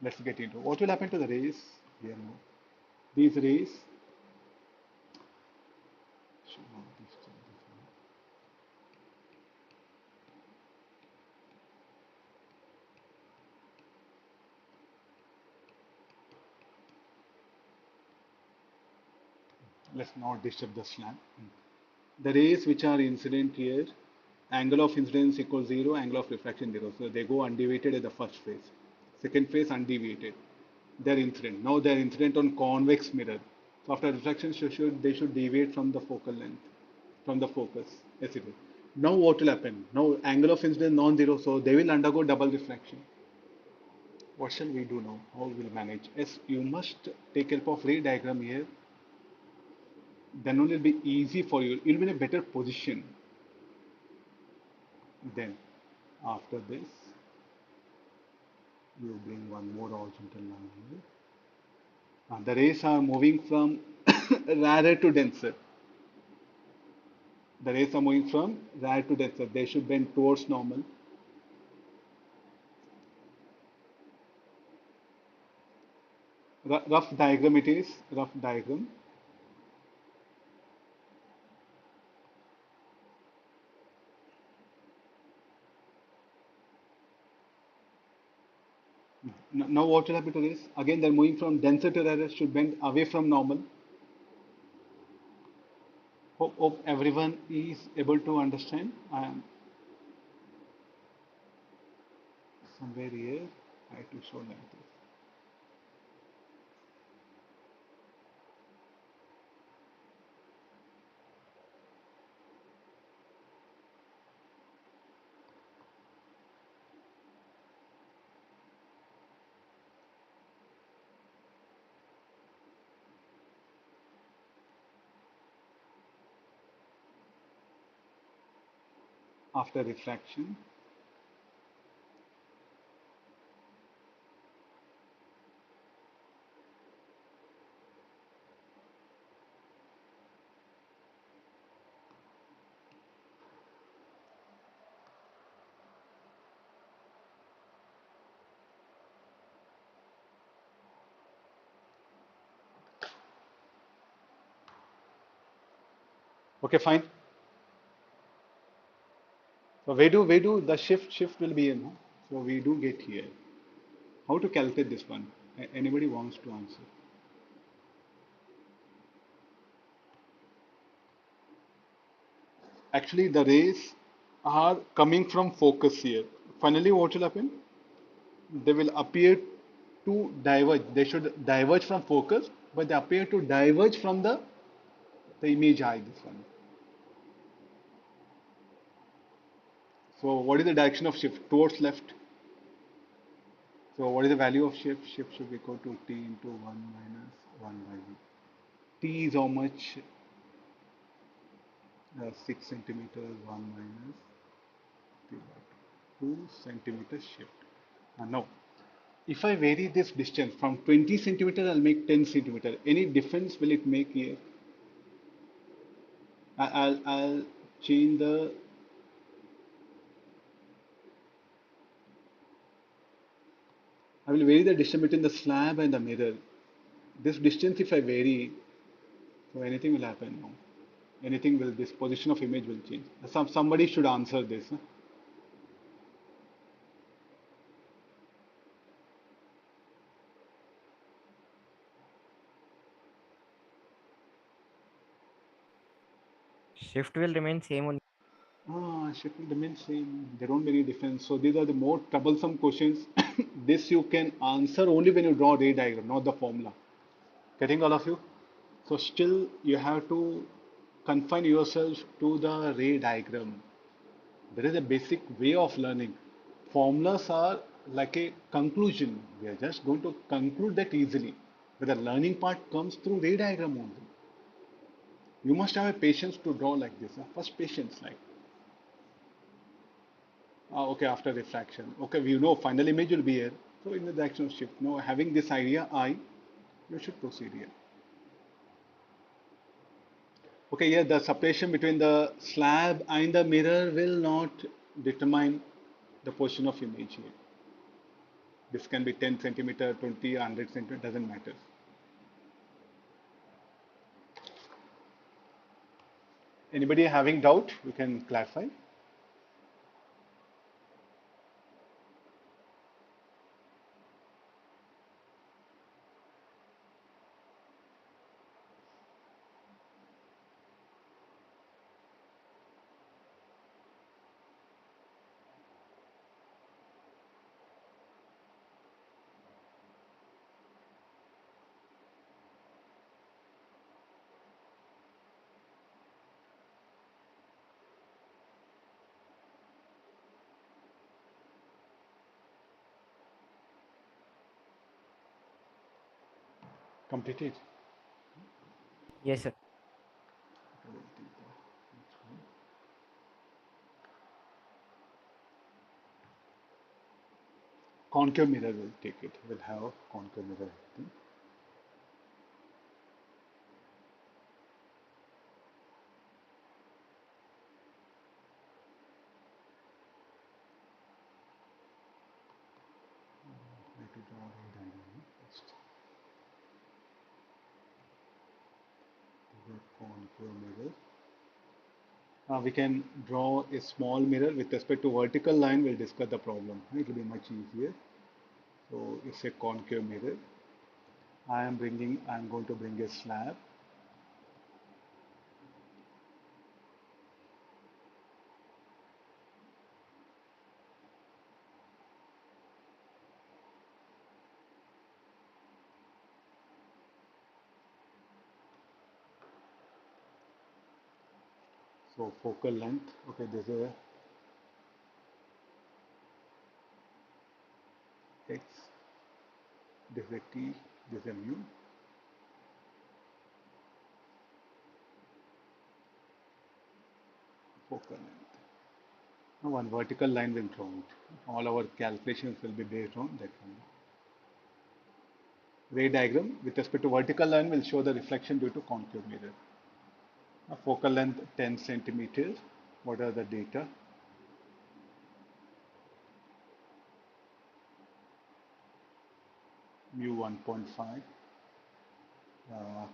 Let's get into what will happen to the rays here now. These rays. Let's not disturb the slab. The rays which are incident here, angle of incidence equals 0, angle of refraction 0. So they go undeviated at the first phase. Second phase undeviated. They're incident. Now they're incident on convex mirror. So after refraction, they should deviate from the focal length. from the focus. Yes, it will. Now what will happen? Now angle of incidence non-zero, so they will undergo double refraction. What shall we do now? How will manage? Yes, you must take help of ray diagram here. Then only it will be easy for you. You'll be in a better position. Then after this, you bring one more horizontal line here. The rays are moving from rarer to denser. The rays are moving from rare to denser. They should bend towards normal. Rough diagram it is. Rough diagram. Now what will happen to this? Again, they're moving from denser to rarer. Should bend away from normal. Hope everyone is able to understand. I am somewhere here. I have to show like this. After refraction, okay, fine. So we do the shift will be in. No? So we do get here. How to calculate this one? Anybody wants to answer? Actually, the rays are coming from focus here. Finally, what will happen? They will appear to diverge. They should diverge from focus, but they appear to diverge from the image eye. This one. So, what is the direction of shift? Towards left. So, what is the value of shift? Shift should be equal to t into 1 minus 1 by v. T is how much? 6 centimeters, 1 minus 3 by 2 centimeter shift. Now, if I vary this distance from 20 centimeter, I'll make 10 centimeter. Any difference will it make here? I'll change the. I will vary the distance between the slab and the mirror. This distance, if I vary, so anything will happen now. Anything will, this position of image will change. Somebody should answer this. Huh? Shift will remain same only. Shift will remain same. They don't make any difference. So these are the more troublesome questions. This you can answer only when you draw a ray diagram, not the formula. Getting all of you? So still you have to confine yourself to the ray diagram. There is a basic way of learning. Formulas are like a conclusion. We are just going to conclude that easily. But the learning part comes through ray diagram only. You must have a patience to draw like this. First patience, like okay, after refraction. Okay, we know final image will be here. So in the direction of shift. Now having this idea, you should proceed here. Okay, yeah, the separation between the slab and the mirror will not determine the position of image here. This can be 10 centimeter, 20, 100 centimeter, doesn't matter. Anybody having doubt, you can clarify. Completed. Yes, sir. Okay, we'll take the next one. Concave mirror will take it. We'll have concave mirror, I think. Let it draw a diagram first. The concave mirror. We can draw a small mirror with respect to vertical line. We'll discuss the problem. It will be much easier. So it's a concave mirror. I'm going to bring a slab. So focal length, okay, this is a x, this is a t, this is a mu. Focal length. Now one vertical line will draw it. All our calculations will be based on that one. Ray diagram with respect to vertical line will show the reflection due to concave mirror. Focal length 10 centimeters. What are the data? Mu 1.5.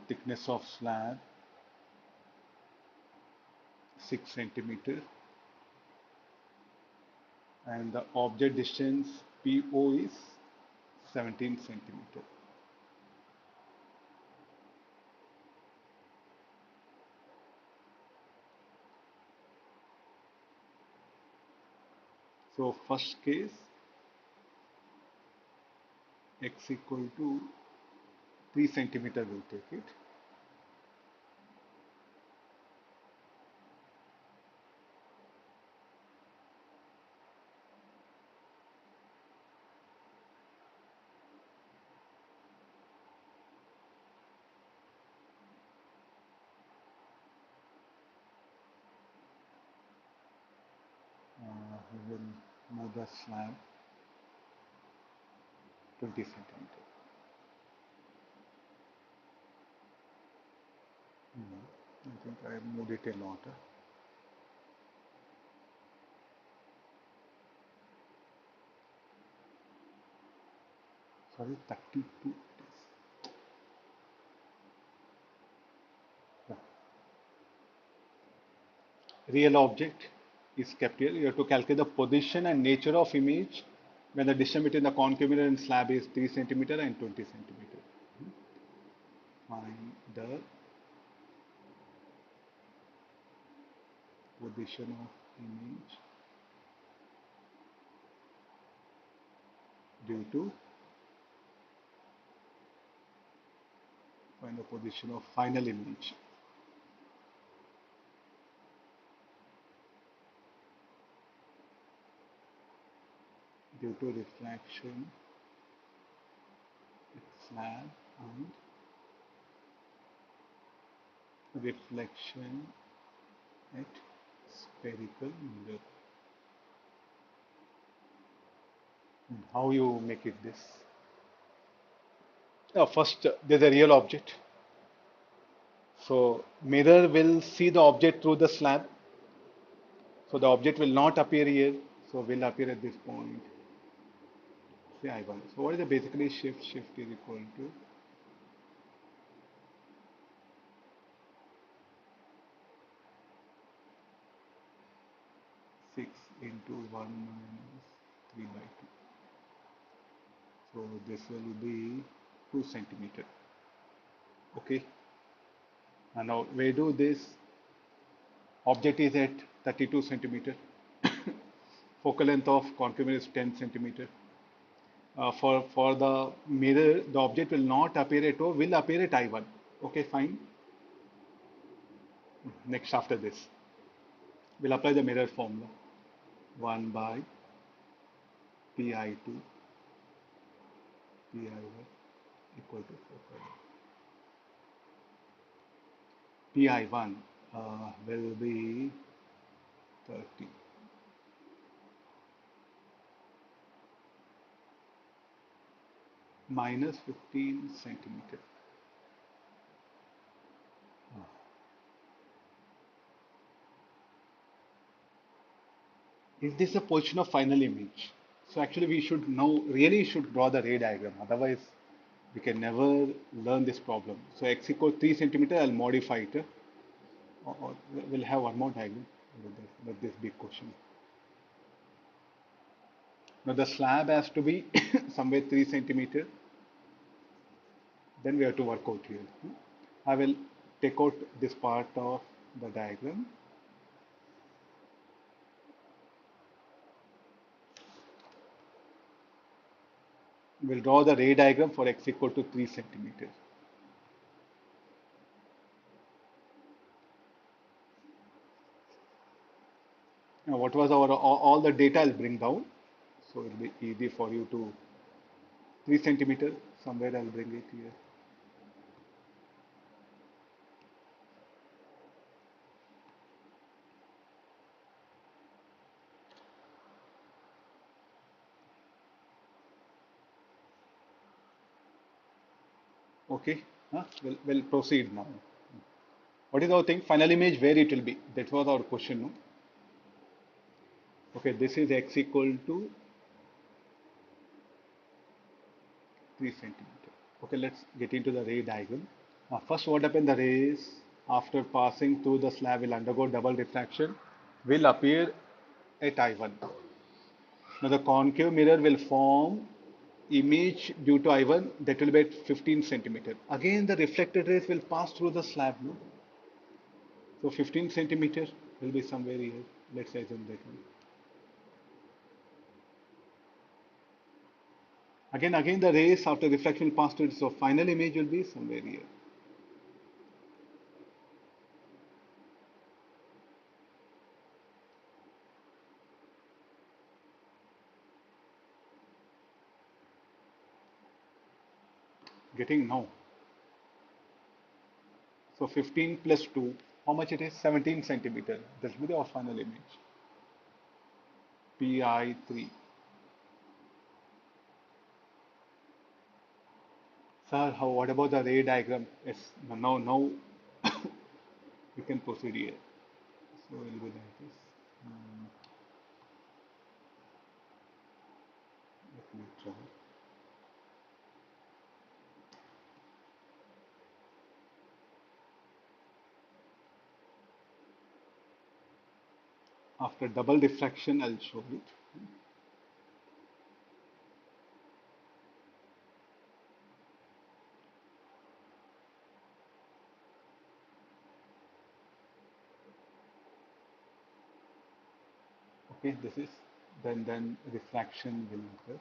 Thickness of slab 6 centimeter. And the object distance PO is 17 centimeter. So first case, x equal to 3 centimeter will take it. We will move the slab 20 centimeter. I think I moved it a lot. Sorry, 32 it is. Yeah. Real object is kept here. You have to calculate the position and nature of image when the distance between the concave mirror and slab is 3 centimeter and 20 centimeter. Find the position of image due to find the position of final image due to refraction at slab and reflection at spherical mirror. And how you make it this? First, there's a real object. So mirror will see the object through the slab. So the object will not appear here. So will appear at this point. Say I1. So what is the basically shift? Shift is equal to 6 into 1 minus 3 by 2. So this will be 2 centimeter. Okay. And now we do this. Object is at 32 centimeter. Focal length of concave mirror is 10 centimeter. For the mirror, the object will not appear at O, will appear at I1. Okay, fine. Next, after this, we'll apply the mirror formula. 1 by Pi2 Pi1 equal to focal length. Pi1 will be 30 minus 15 centimeter. Is this a position of final image? So actually we should know, really should draw the ray diagram. Otherwise we can never learn this problem. So x equals 3 centimeter, I'll modify it. Or we'll have one more diagram with this big question. Now the slab has to be somewhere 3 centimeter. Then we have to work out here. I will take out this part of the diagram. We'll draw the ray diagram for x equal to 3 centimeters. Now what was our all the data I'll bring down. So it'll be easy for you to 3 centimeter, somewhere I'll bring it here. Okay, we'll proceed now. What is our thing? Final image, where it will be? That was our question, no? Okay, this is x equal to 3 centimeter. Okay, let's get into the ray diagram. First, what happened? The rays, after passing through the slab, will undergo double refraction, will appear at I1. Now, the concave mirror will form image due to I1 that will be at 15 centimeter. Again, the reflected rays will pass through the slab. No? So 15 centimeter will be somewhere here. Let's assume that one. Again, the rays after reflection will pass through it. So final image will be somewhere here. Getting now. So 15 plus 2, how much it is? 17 centimeter. That will be our final image. Pi3. Sir, what about the ray diagram? Yes, now we can proceed here. So it will be like this. Let me try. After double diffraction, I'll show it. Okay, this is then refraction will occur.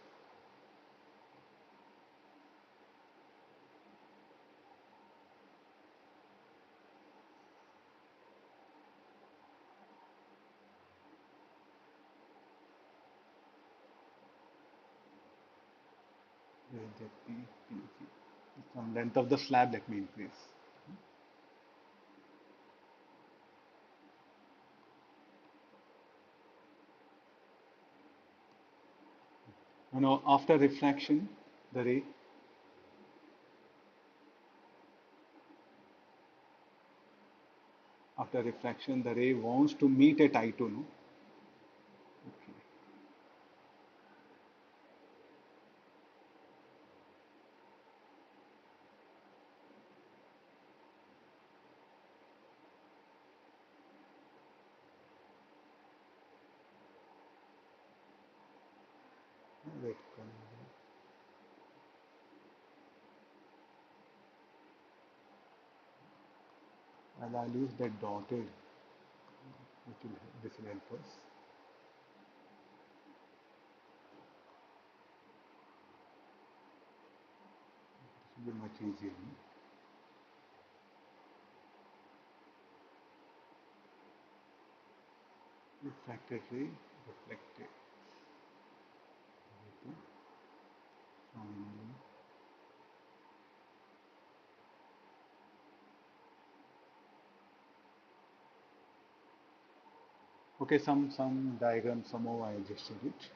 Let me some length of the slab. Let me increase. Now after refraction, the ray. After refraction, the ray wants to meet at I2. No. Okay. Wait. And I'll use that dotted, this will help us. It will be much easier. No? Refracted ray, reflected. Um, Okay, some diagram somehow I adjusted it.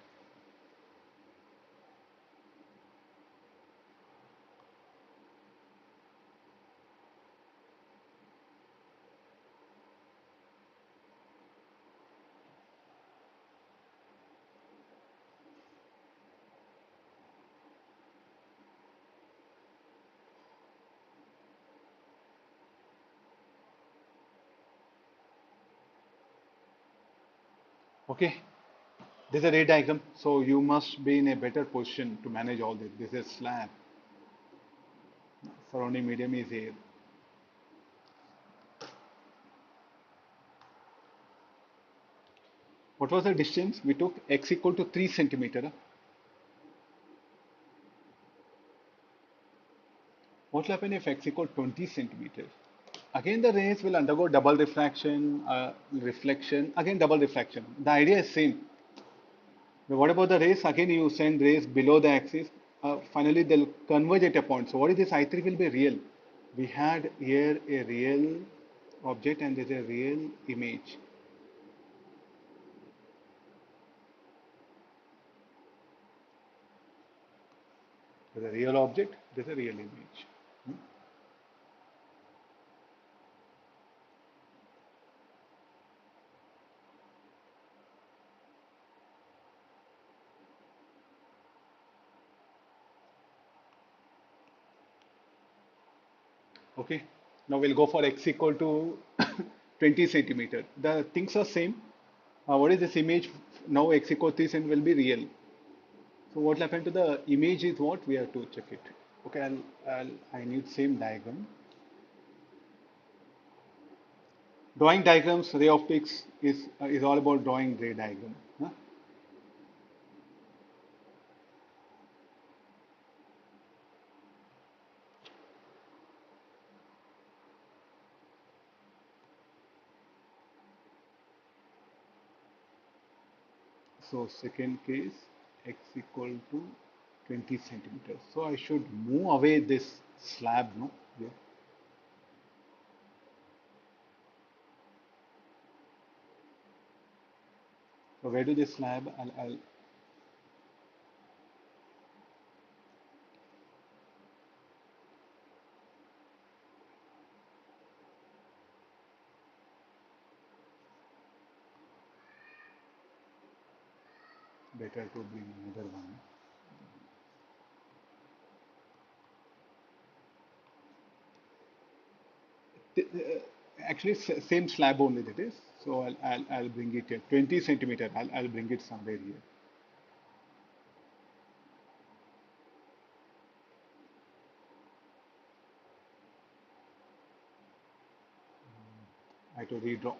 Okay, this is a ray diagram, so you must be in a better position to manage all this. This is slab. Surrounding medium is air. What was the distance? We took x equal to 3 centimeter. What will happen if x equal 20 centimeters? Again, the rays will undergo double refraction, reflection, again double refraction. The idea is same. But what about the rays? Again, you send rays below the axis. Finally, they'll converge at a point. So what is this? I3 will be real. We had here a real object and there's a real image. There's a real object, there's a real image. Okay, now we'll go for x equal to 20 centimeter. The things are same. What is this image? Now x equal 3 cent will be real. So what will happen to the image is what we have to check it. Okay, I need same diagram. Drawing diagrams, ray optics is all about drawing ray diagram. Huh? So second case, x equal to 20 centimeters. So I should move away this slab, no? Yeah. So where do this slab? I'll better to bring another one. Actually, same slab only that is. So I'll bring it here. 20 centimeter. I'll bring it somewhere here. I have to redraw.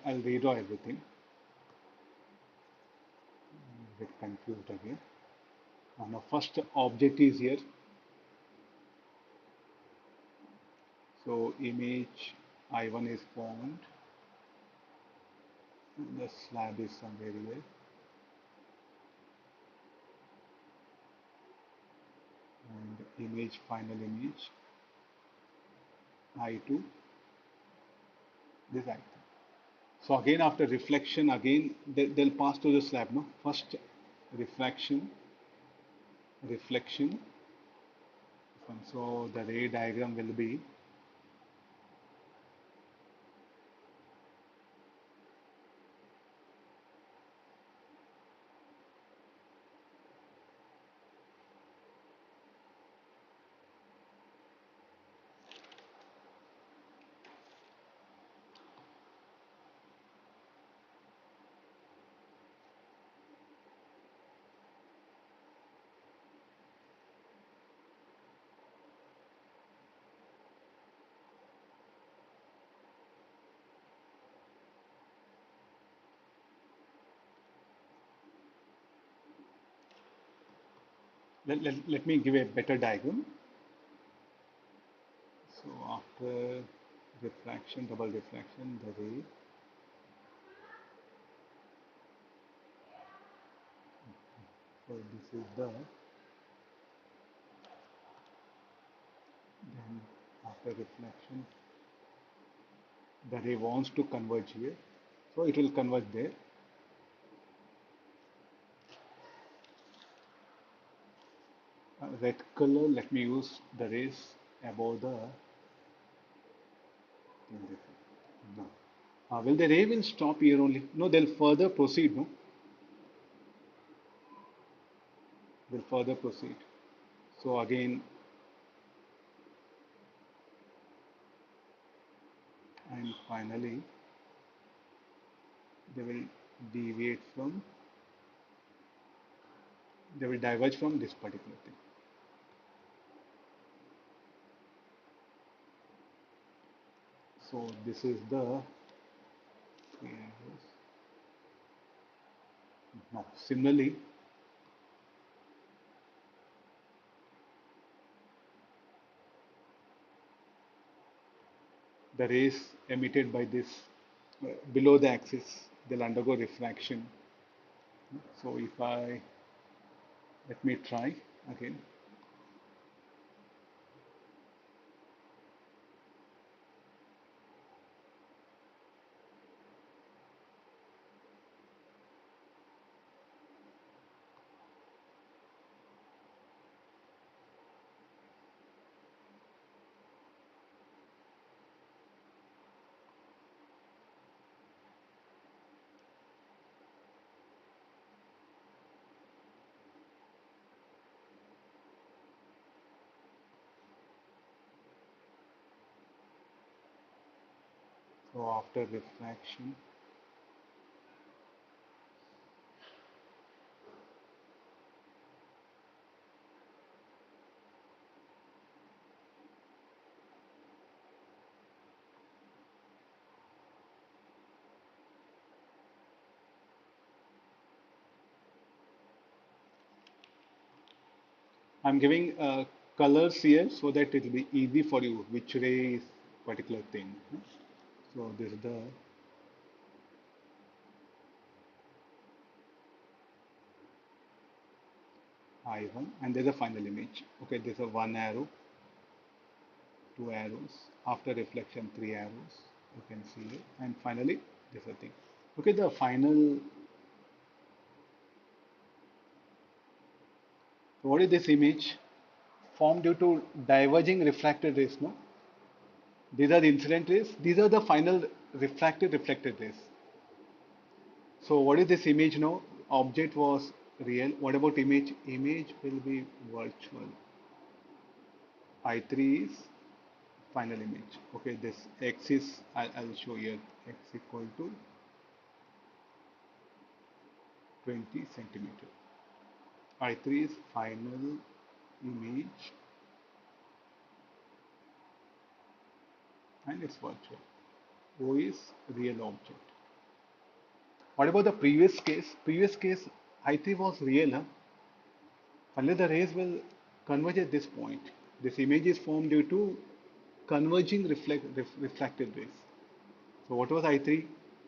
I'll redraw everything. Get confused again. Now first object is here. So image I1 is formed. The slab is somewhere here. And image, final image I2, this I2. So again after reflection, again they'll pass through the slab, no? First refraction, reflection. And so the ray diagram will be let me give a better diagram. So after refraction, double refraction, the ray. So this is the then after reflection The ray wants to converge here, so it will converge there. Red color, let me use the rays above the. No. Will the ray will stop here only? No, they'll further proceed. No, they'll further proceed. So again, and finally, they will deviate from. They will diverge from this particular thing. So this is the. Now, similarly, the rays emitted by this below the axis, they'll undergo refraction. So if I let me try again. So after refraction, I'm giving colors here so that it will be easy for you which ray is particular thing. So this is the I1 and there's a final image. Okay, there's a one arrow, two arrows, after reflection, three arrows. You can see it. And finally, there's a thing. Okay, the final, what is this image? Formed due to diverging refracted rays, no? These are the incident rays. These are the final reflected rays. So what is this image now? Object was real. What about image? Image will be virtual. I3 is final image. Okay, this X is, I'll show here, X equal to 20 centimeter. I3 is final image and it's virtual. O is real object. What about the previous case? Previous case, I3 was real. Huh? Only the rays will converge at this point. This image is formed due to converging refracted rays. So what was I3?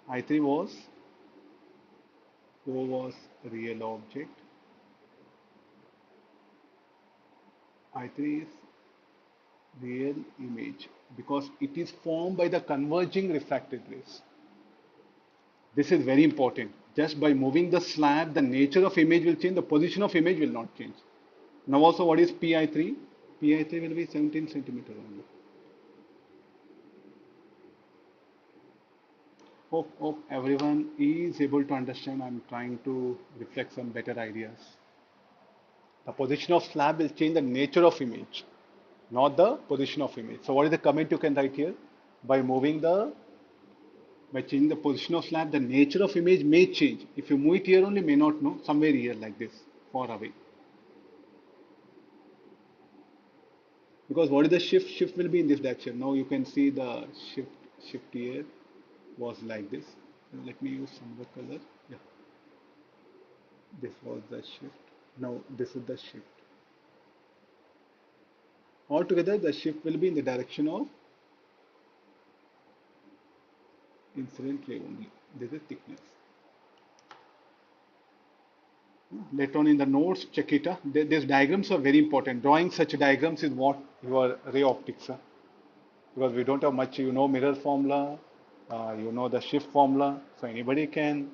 I3 was O was real object. I3 is real image because it is formed by the converging refracted rays. This is very important. Just by moving the slab, the nature of image will change, the position of image will not change. Now also what is PI3? PI3 will be 17 centimeter only. Hope everyone is able to understand. I'm trying to reflect some better ideas. The position of slab will change the nature of image, not the position of image. So what is the comment you can write here? By changing the position of slab, the nature of image may change. If you move it here only, may not know, somewhere here like this, far away. Because what is the shift? Shift will be in this direction. Now you can see the shift here was like this. Let me use some other color. Yeah, this was the shift. Now this is the shift. Altogether, the shift will be in the direction of incident ray only. This is thickness. Later on in the notes, check it. These diagrams are very important. Drawing such diagrams is what your ray optics. Because we don't have much, mirror formula, You know the shift formula, so anybody can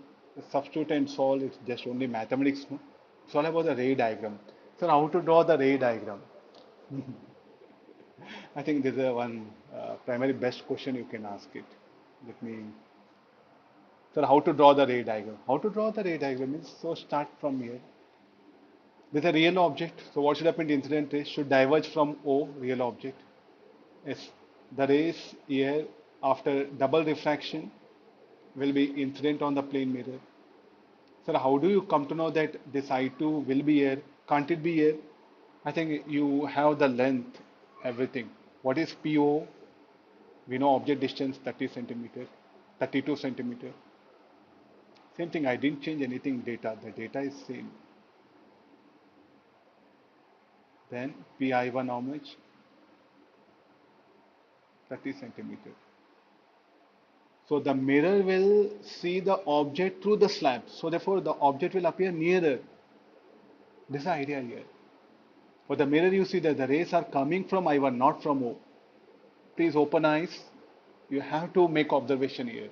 substitute and solve. It's just only mathematics. No? It's all about the ray diagram. So how to draw the ray diagram? I think this is one primary best question you can ask it. Let me. So how to draw the ray diagram? How to draw the ray diagram is so start from here. With a real object, so what should happen? The incident rays should diverge from O, real object. Yes, the rays here after double refraction will be incident on the plane mirror. Sir, how do you come to know that this I2 will be here? Can't it be here? I think you have the length, everything. What is PO? We know object distance 30 centimeter, 32 centimeter. Same thing, I didn't change anything data. The data is same. Then PI1 how much? 30 centimeter. So the mirror will see the object through the slab. So therefore the object will appear nearer. This is the idea here. For the mirror you see that the rays are coming from I1, not from O. Please open eyes. You have to make observation here.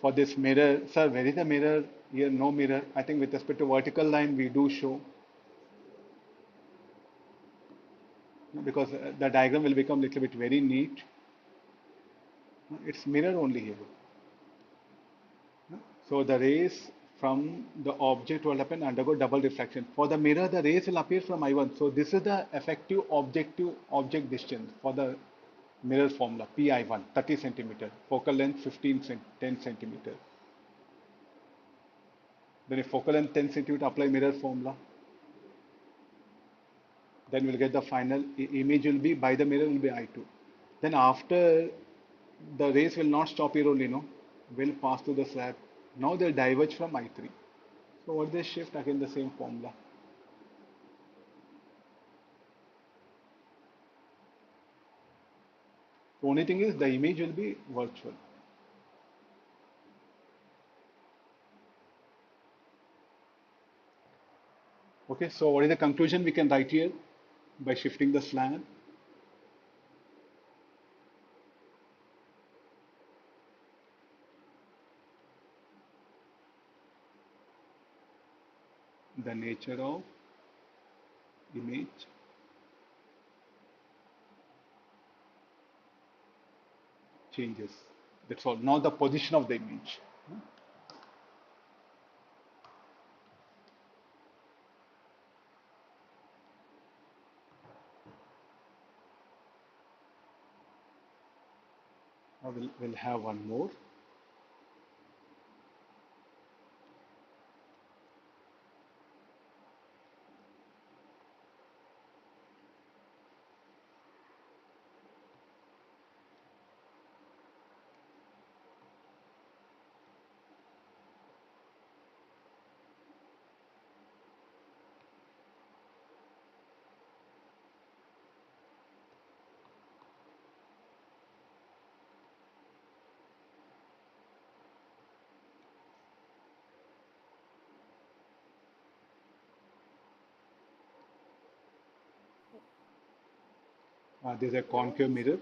For this mirror, sir, where is the mirror? Here no mirror. I think with respect to vertical line we do show. Because the diagram will become little bit very neat. It's mirror only here. So the rays from the object will happen undergo double refraction. For the mirror, the rays will appear from I1. So this is the effective objective object distance for the mirror formula PI1 30 centimeter, focal length 10 centimeter. Then if focal length 10 centimeter, apply mirror formula. Then we'll get the final image will be by the mirror will be I2. Then after the rays will not stop here only, no, will pass to the slab. Now they'll diverge from I3. So what they shift again the same formula. The only thing is the image will be virtual. Okay, so what is the conclusion we can write here by shifting the slab? The nature of image changes. That's all. Now the position of the image. We'll have one more. There's a concave mirror.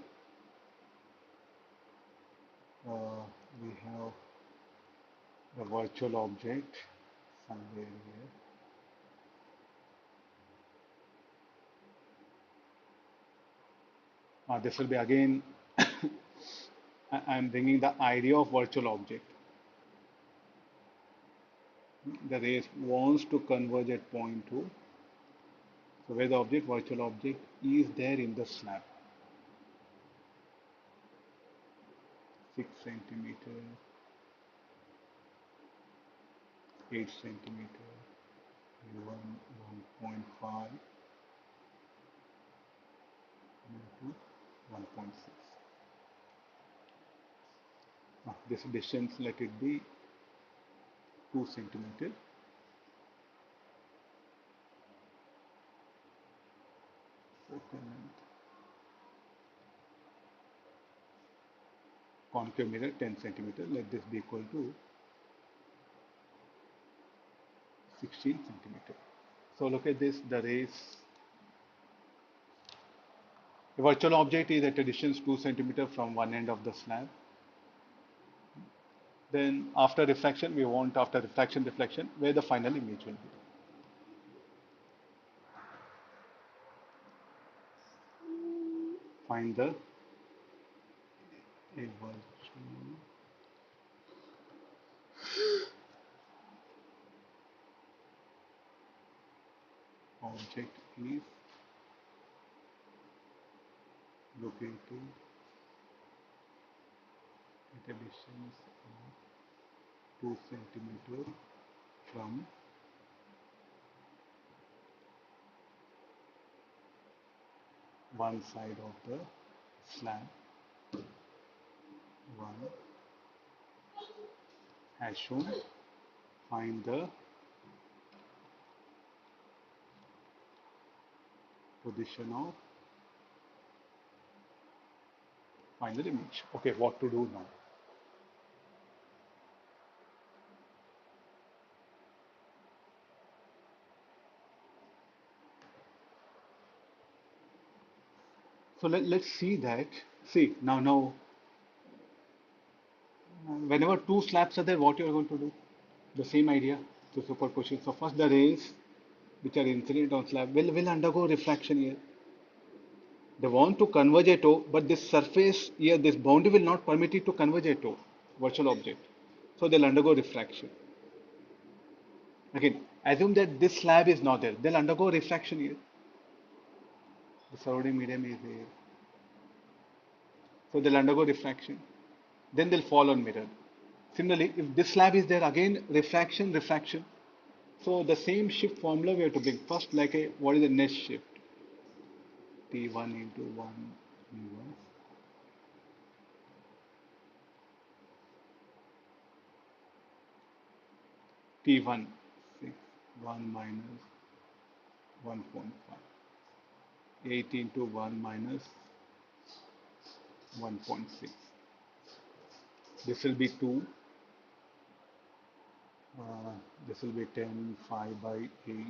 We have the virtual object somewhere here. This will be again, I'm bringing the idea of virtual object. The rays wants to converge at point 2. So where the object, virtual object, is there in the slab. 6 centimeter, 8 centimeter, 1.5 into 1.6. This distance, let it be 2 centimeter. Focal length. Concave mirror 10 centimeter. Let this be equal to 16 centimeter. So look at this, the rays. The virtual object is at a distance 2 centimeter from one end of the slab. Then after refraction, we want after refraction, reflection, where the final image will be. Find the virtual object is located at a distance of 2 centimeters from one side of the slab. One as shown. Find the position of final image. Okay, what to do now? So let's see that. See, now, whenever two slabs are there, what you are going to do? The same idea to superposition. So first the rays which are incident on slab will undergo refraction here. They want to converge at O, but this surface here, this boundary will not permit it to converge at O, virtual object. So they'll undergo refraction. Again, assume that this slab is not there. They'll undergo refraction here. The surrounding medium is here. So they'll undergo refraction. Then they'll fall on mirror. Similarly, if this slab is there, again refraction, refraction. So the same shift formula we have to bring first, like a what is the net shift? T1 into 1 mu1 T1 6 1 minus 1.5 8 into 1 minus 1.6. This will be 2. This will be 10 5 by 8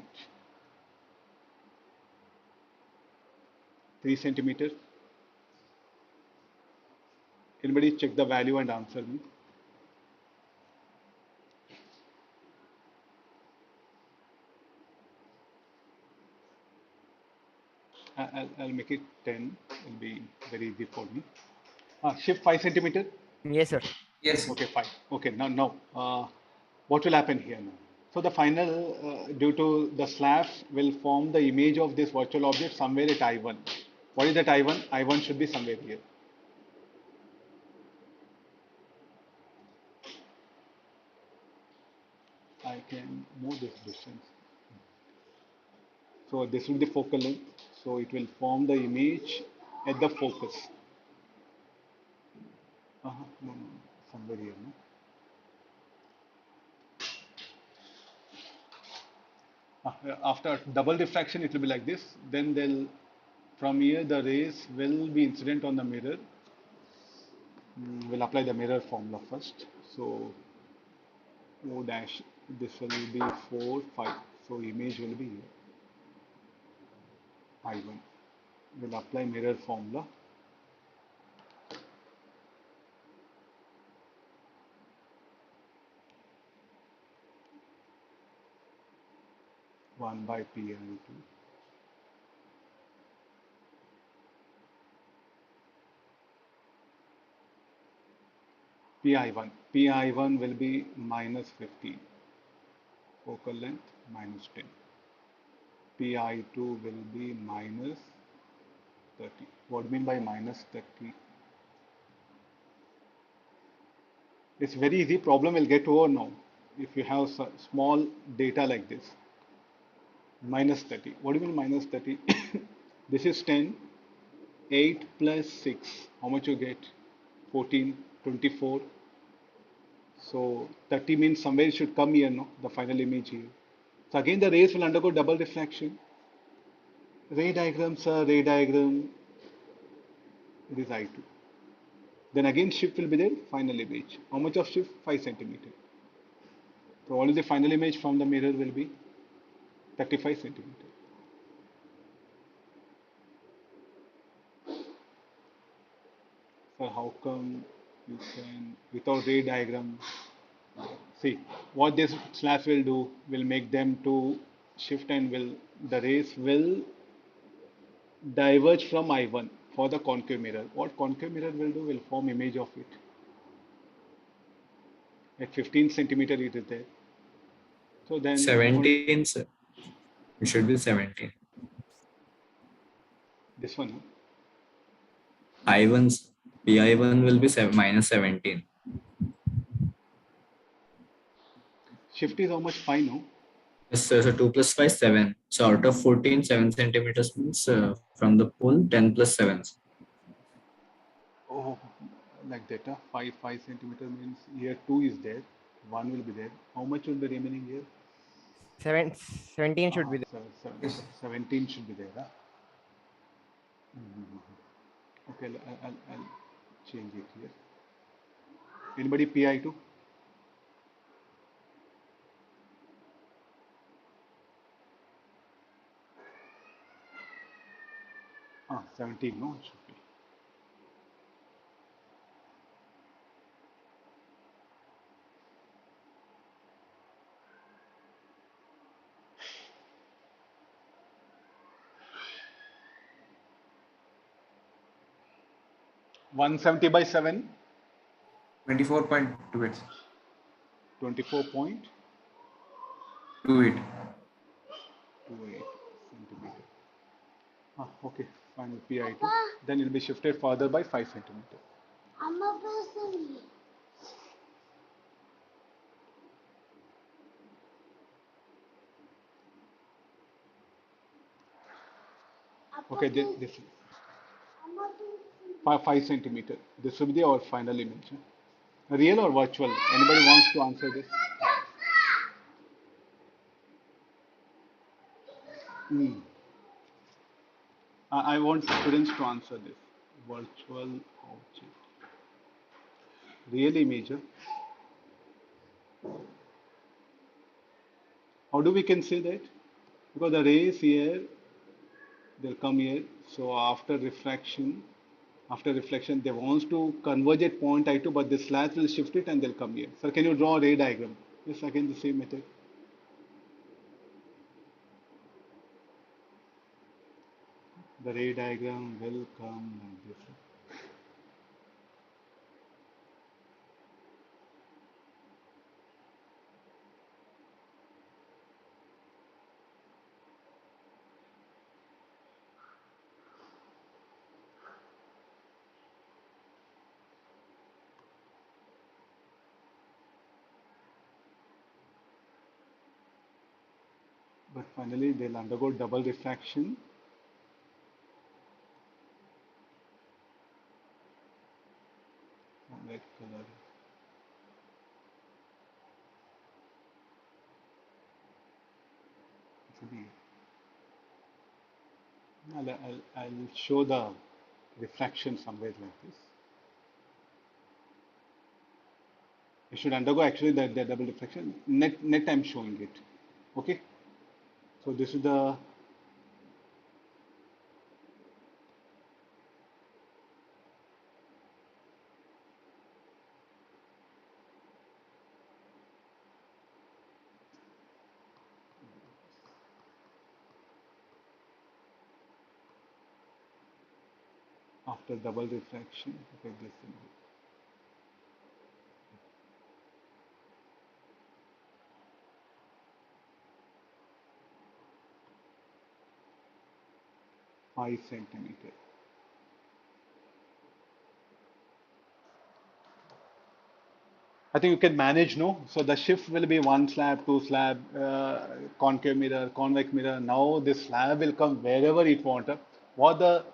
3 centimeters. Anybody check the value and answer me? I'll make it 10. It'll be very easy for me. Shift 5 centimeter. Yes, sir. Yes. Okay, fine. Okay, now, what will happen here now? So the final, due to the slabs, will form the image of this virtual object somewhere at I1. What is that I1? I1 should be somewhere here. I can move this distance. So this will be the focal length. So it will form the image at the focus. No, somewhere here. No? After double diffraction, it will be like this. Then they'll, from here, the rays will be incident on the mirror. We'll apply the mirror formula first. So O dash, this will be 4, 5. So image will be here. I1. We'll apply mirror formula. One by pi2. pi1. pi1 will be minus 15. Focal length minus 10. pi2 will be minus 30. What do you mean by minus 30? It's very easy. Problem will get over now. If you have small data like this. Minus 30. What do you mean minus 30? This is 10. 8 plus 6. How much you get? 14, 24. So 30 means somewhere it should come here, no? The final image here. So again the rays will undergo double refraction. Ray diagram, sir, ray diagram. It is I2. Then again shift will be there, final image. How much of shift? 5 centimeter. So what is the final image from the mirror will be? 35 centimeter. So how come you can, without ray diagram, See, what this slabs will do will make them to shift and will the rays will diverge from I1 for the concave mirror. What concave mirror will do will form image of it. At 15 centimeter it is there. So then what 17, sir. It should be 17. this one? Huh? I1's PI1 will be minus 17. Shift is how much? 5, no? Yes, sir. So 2 plus 5, 7. So out of 14, 7 centimeters means from the pole, 10 plus 7. Oh, like that. 5 centimeter means here 2 is there. 1 will be there. How much will be remaining here? 17 should be there. 17 should be there. Huh? Okay, I'll change it here. Anybody PI2? Ah, 17, no? It should be. One 70 by 7, 24.28. 24.28 28. centimeter. Ah, okay, fine with PI2. Then it will be shifted further by 5 centimeter. Okay, this 5 centimeter. This will be our final image. Huh? Real or virtual? Anybody wants to answer this? Hmm. I want students to answer this. Virtual object. Real image. Huh? How do we can say that? Because the rays here, they'll come here. So after reflection, they wants to converge at point I2, but the slats will shift it and they'll come here. Sir, can you draw a ray diagram? Yes, again the same method. The ray diagram will come like this. But finally, they'll undergo double refraction. Red color. I'll show the refraction somewhere like this. It should undergo actually the double refraction. Net I'm showing it. Okay. So this is the after double refraction. Okay, this thing. 5 centimeter. I think you can manage, no? So the shift will be one slab, two slab, concave mirror, convex mirror. Now this slab will come wherever it wants. What the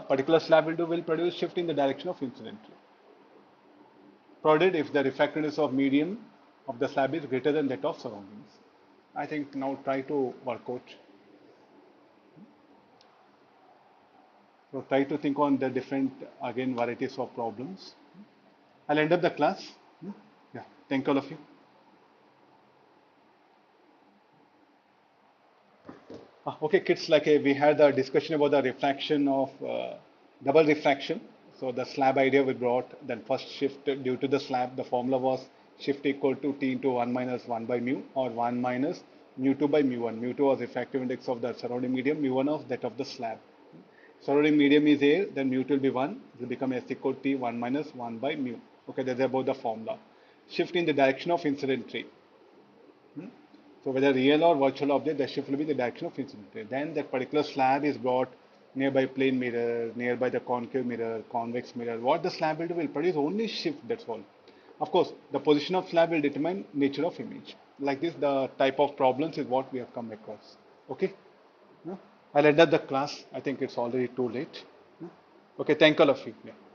particular slab will do will produce shift in the direction of incident ray. Provided if the refractiveness of medium of the slab is greater than that of surroundings. I think now try to work out. So try to think on the different, again, varieties of problems. I'll end up the class. Yeah, thank all of you. Okay, kids, like we had a discussion about the refraction of double refraction. So the slab idea we brought, then first shift due to the slab, the formula was shift equal to T into 1 minus 1 by mu, or 1 minus mu 2 by mu 1. Mu 2 was refractive index of the surrounding medium, mu 1 of that of the slab. Surrounding medium is air, then mu 2 will be 1. It will become S equal to T 1 minus 1 by mu. Okay, that's about the formula. Shift in the direction of incident ray. So whether real or virtual object, the shift will be the direction of incident ray. Then that particular slab is brought nearby plane mirror, nearby the concave mirror, convex mirror. What the slab will do will produce only shift, that's all. Of course, the position of slab will determine nature of image. Like this, the type of problems is what we have come across. Okay? I'll end up the class. I think it's already too late. Okay, thank all of you. Yeah.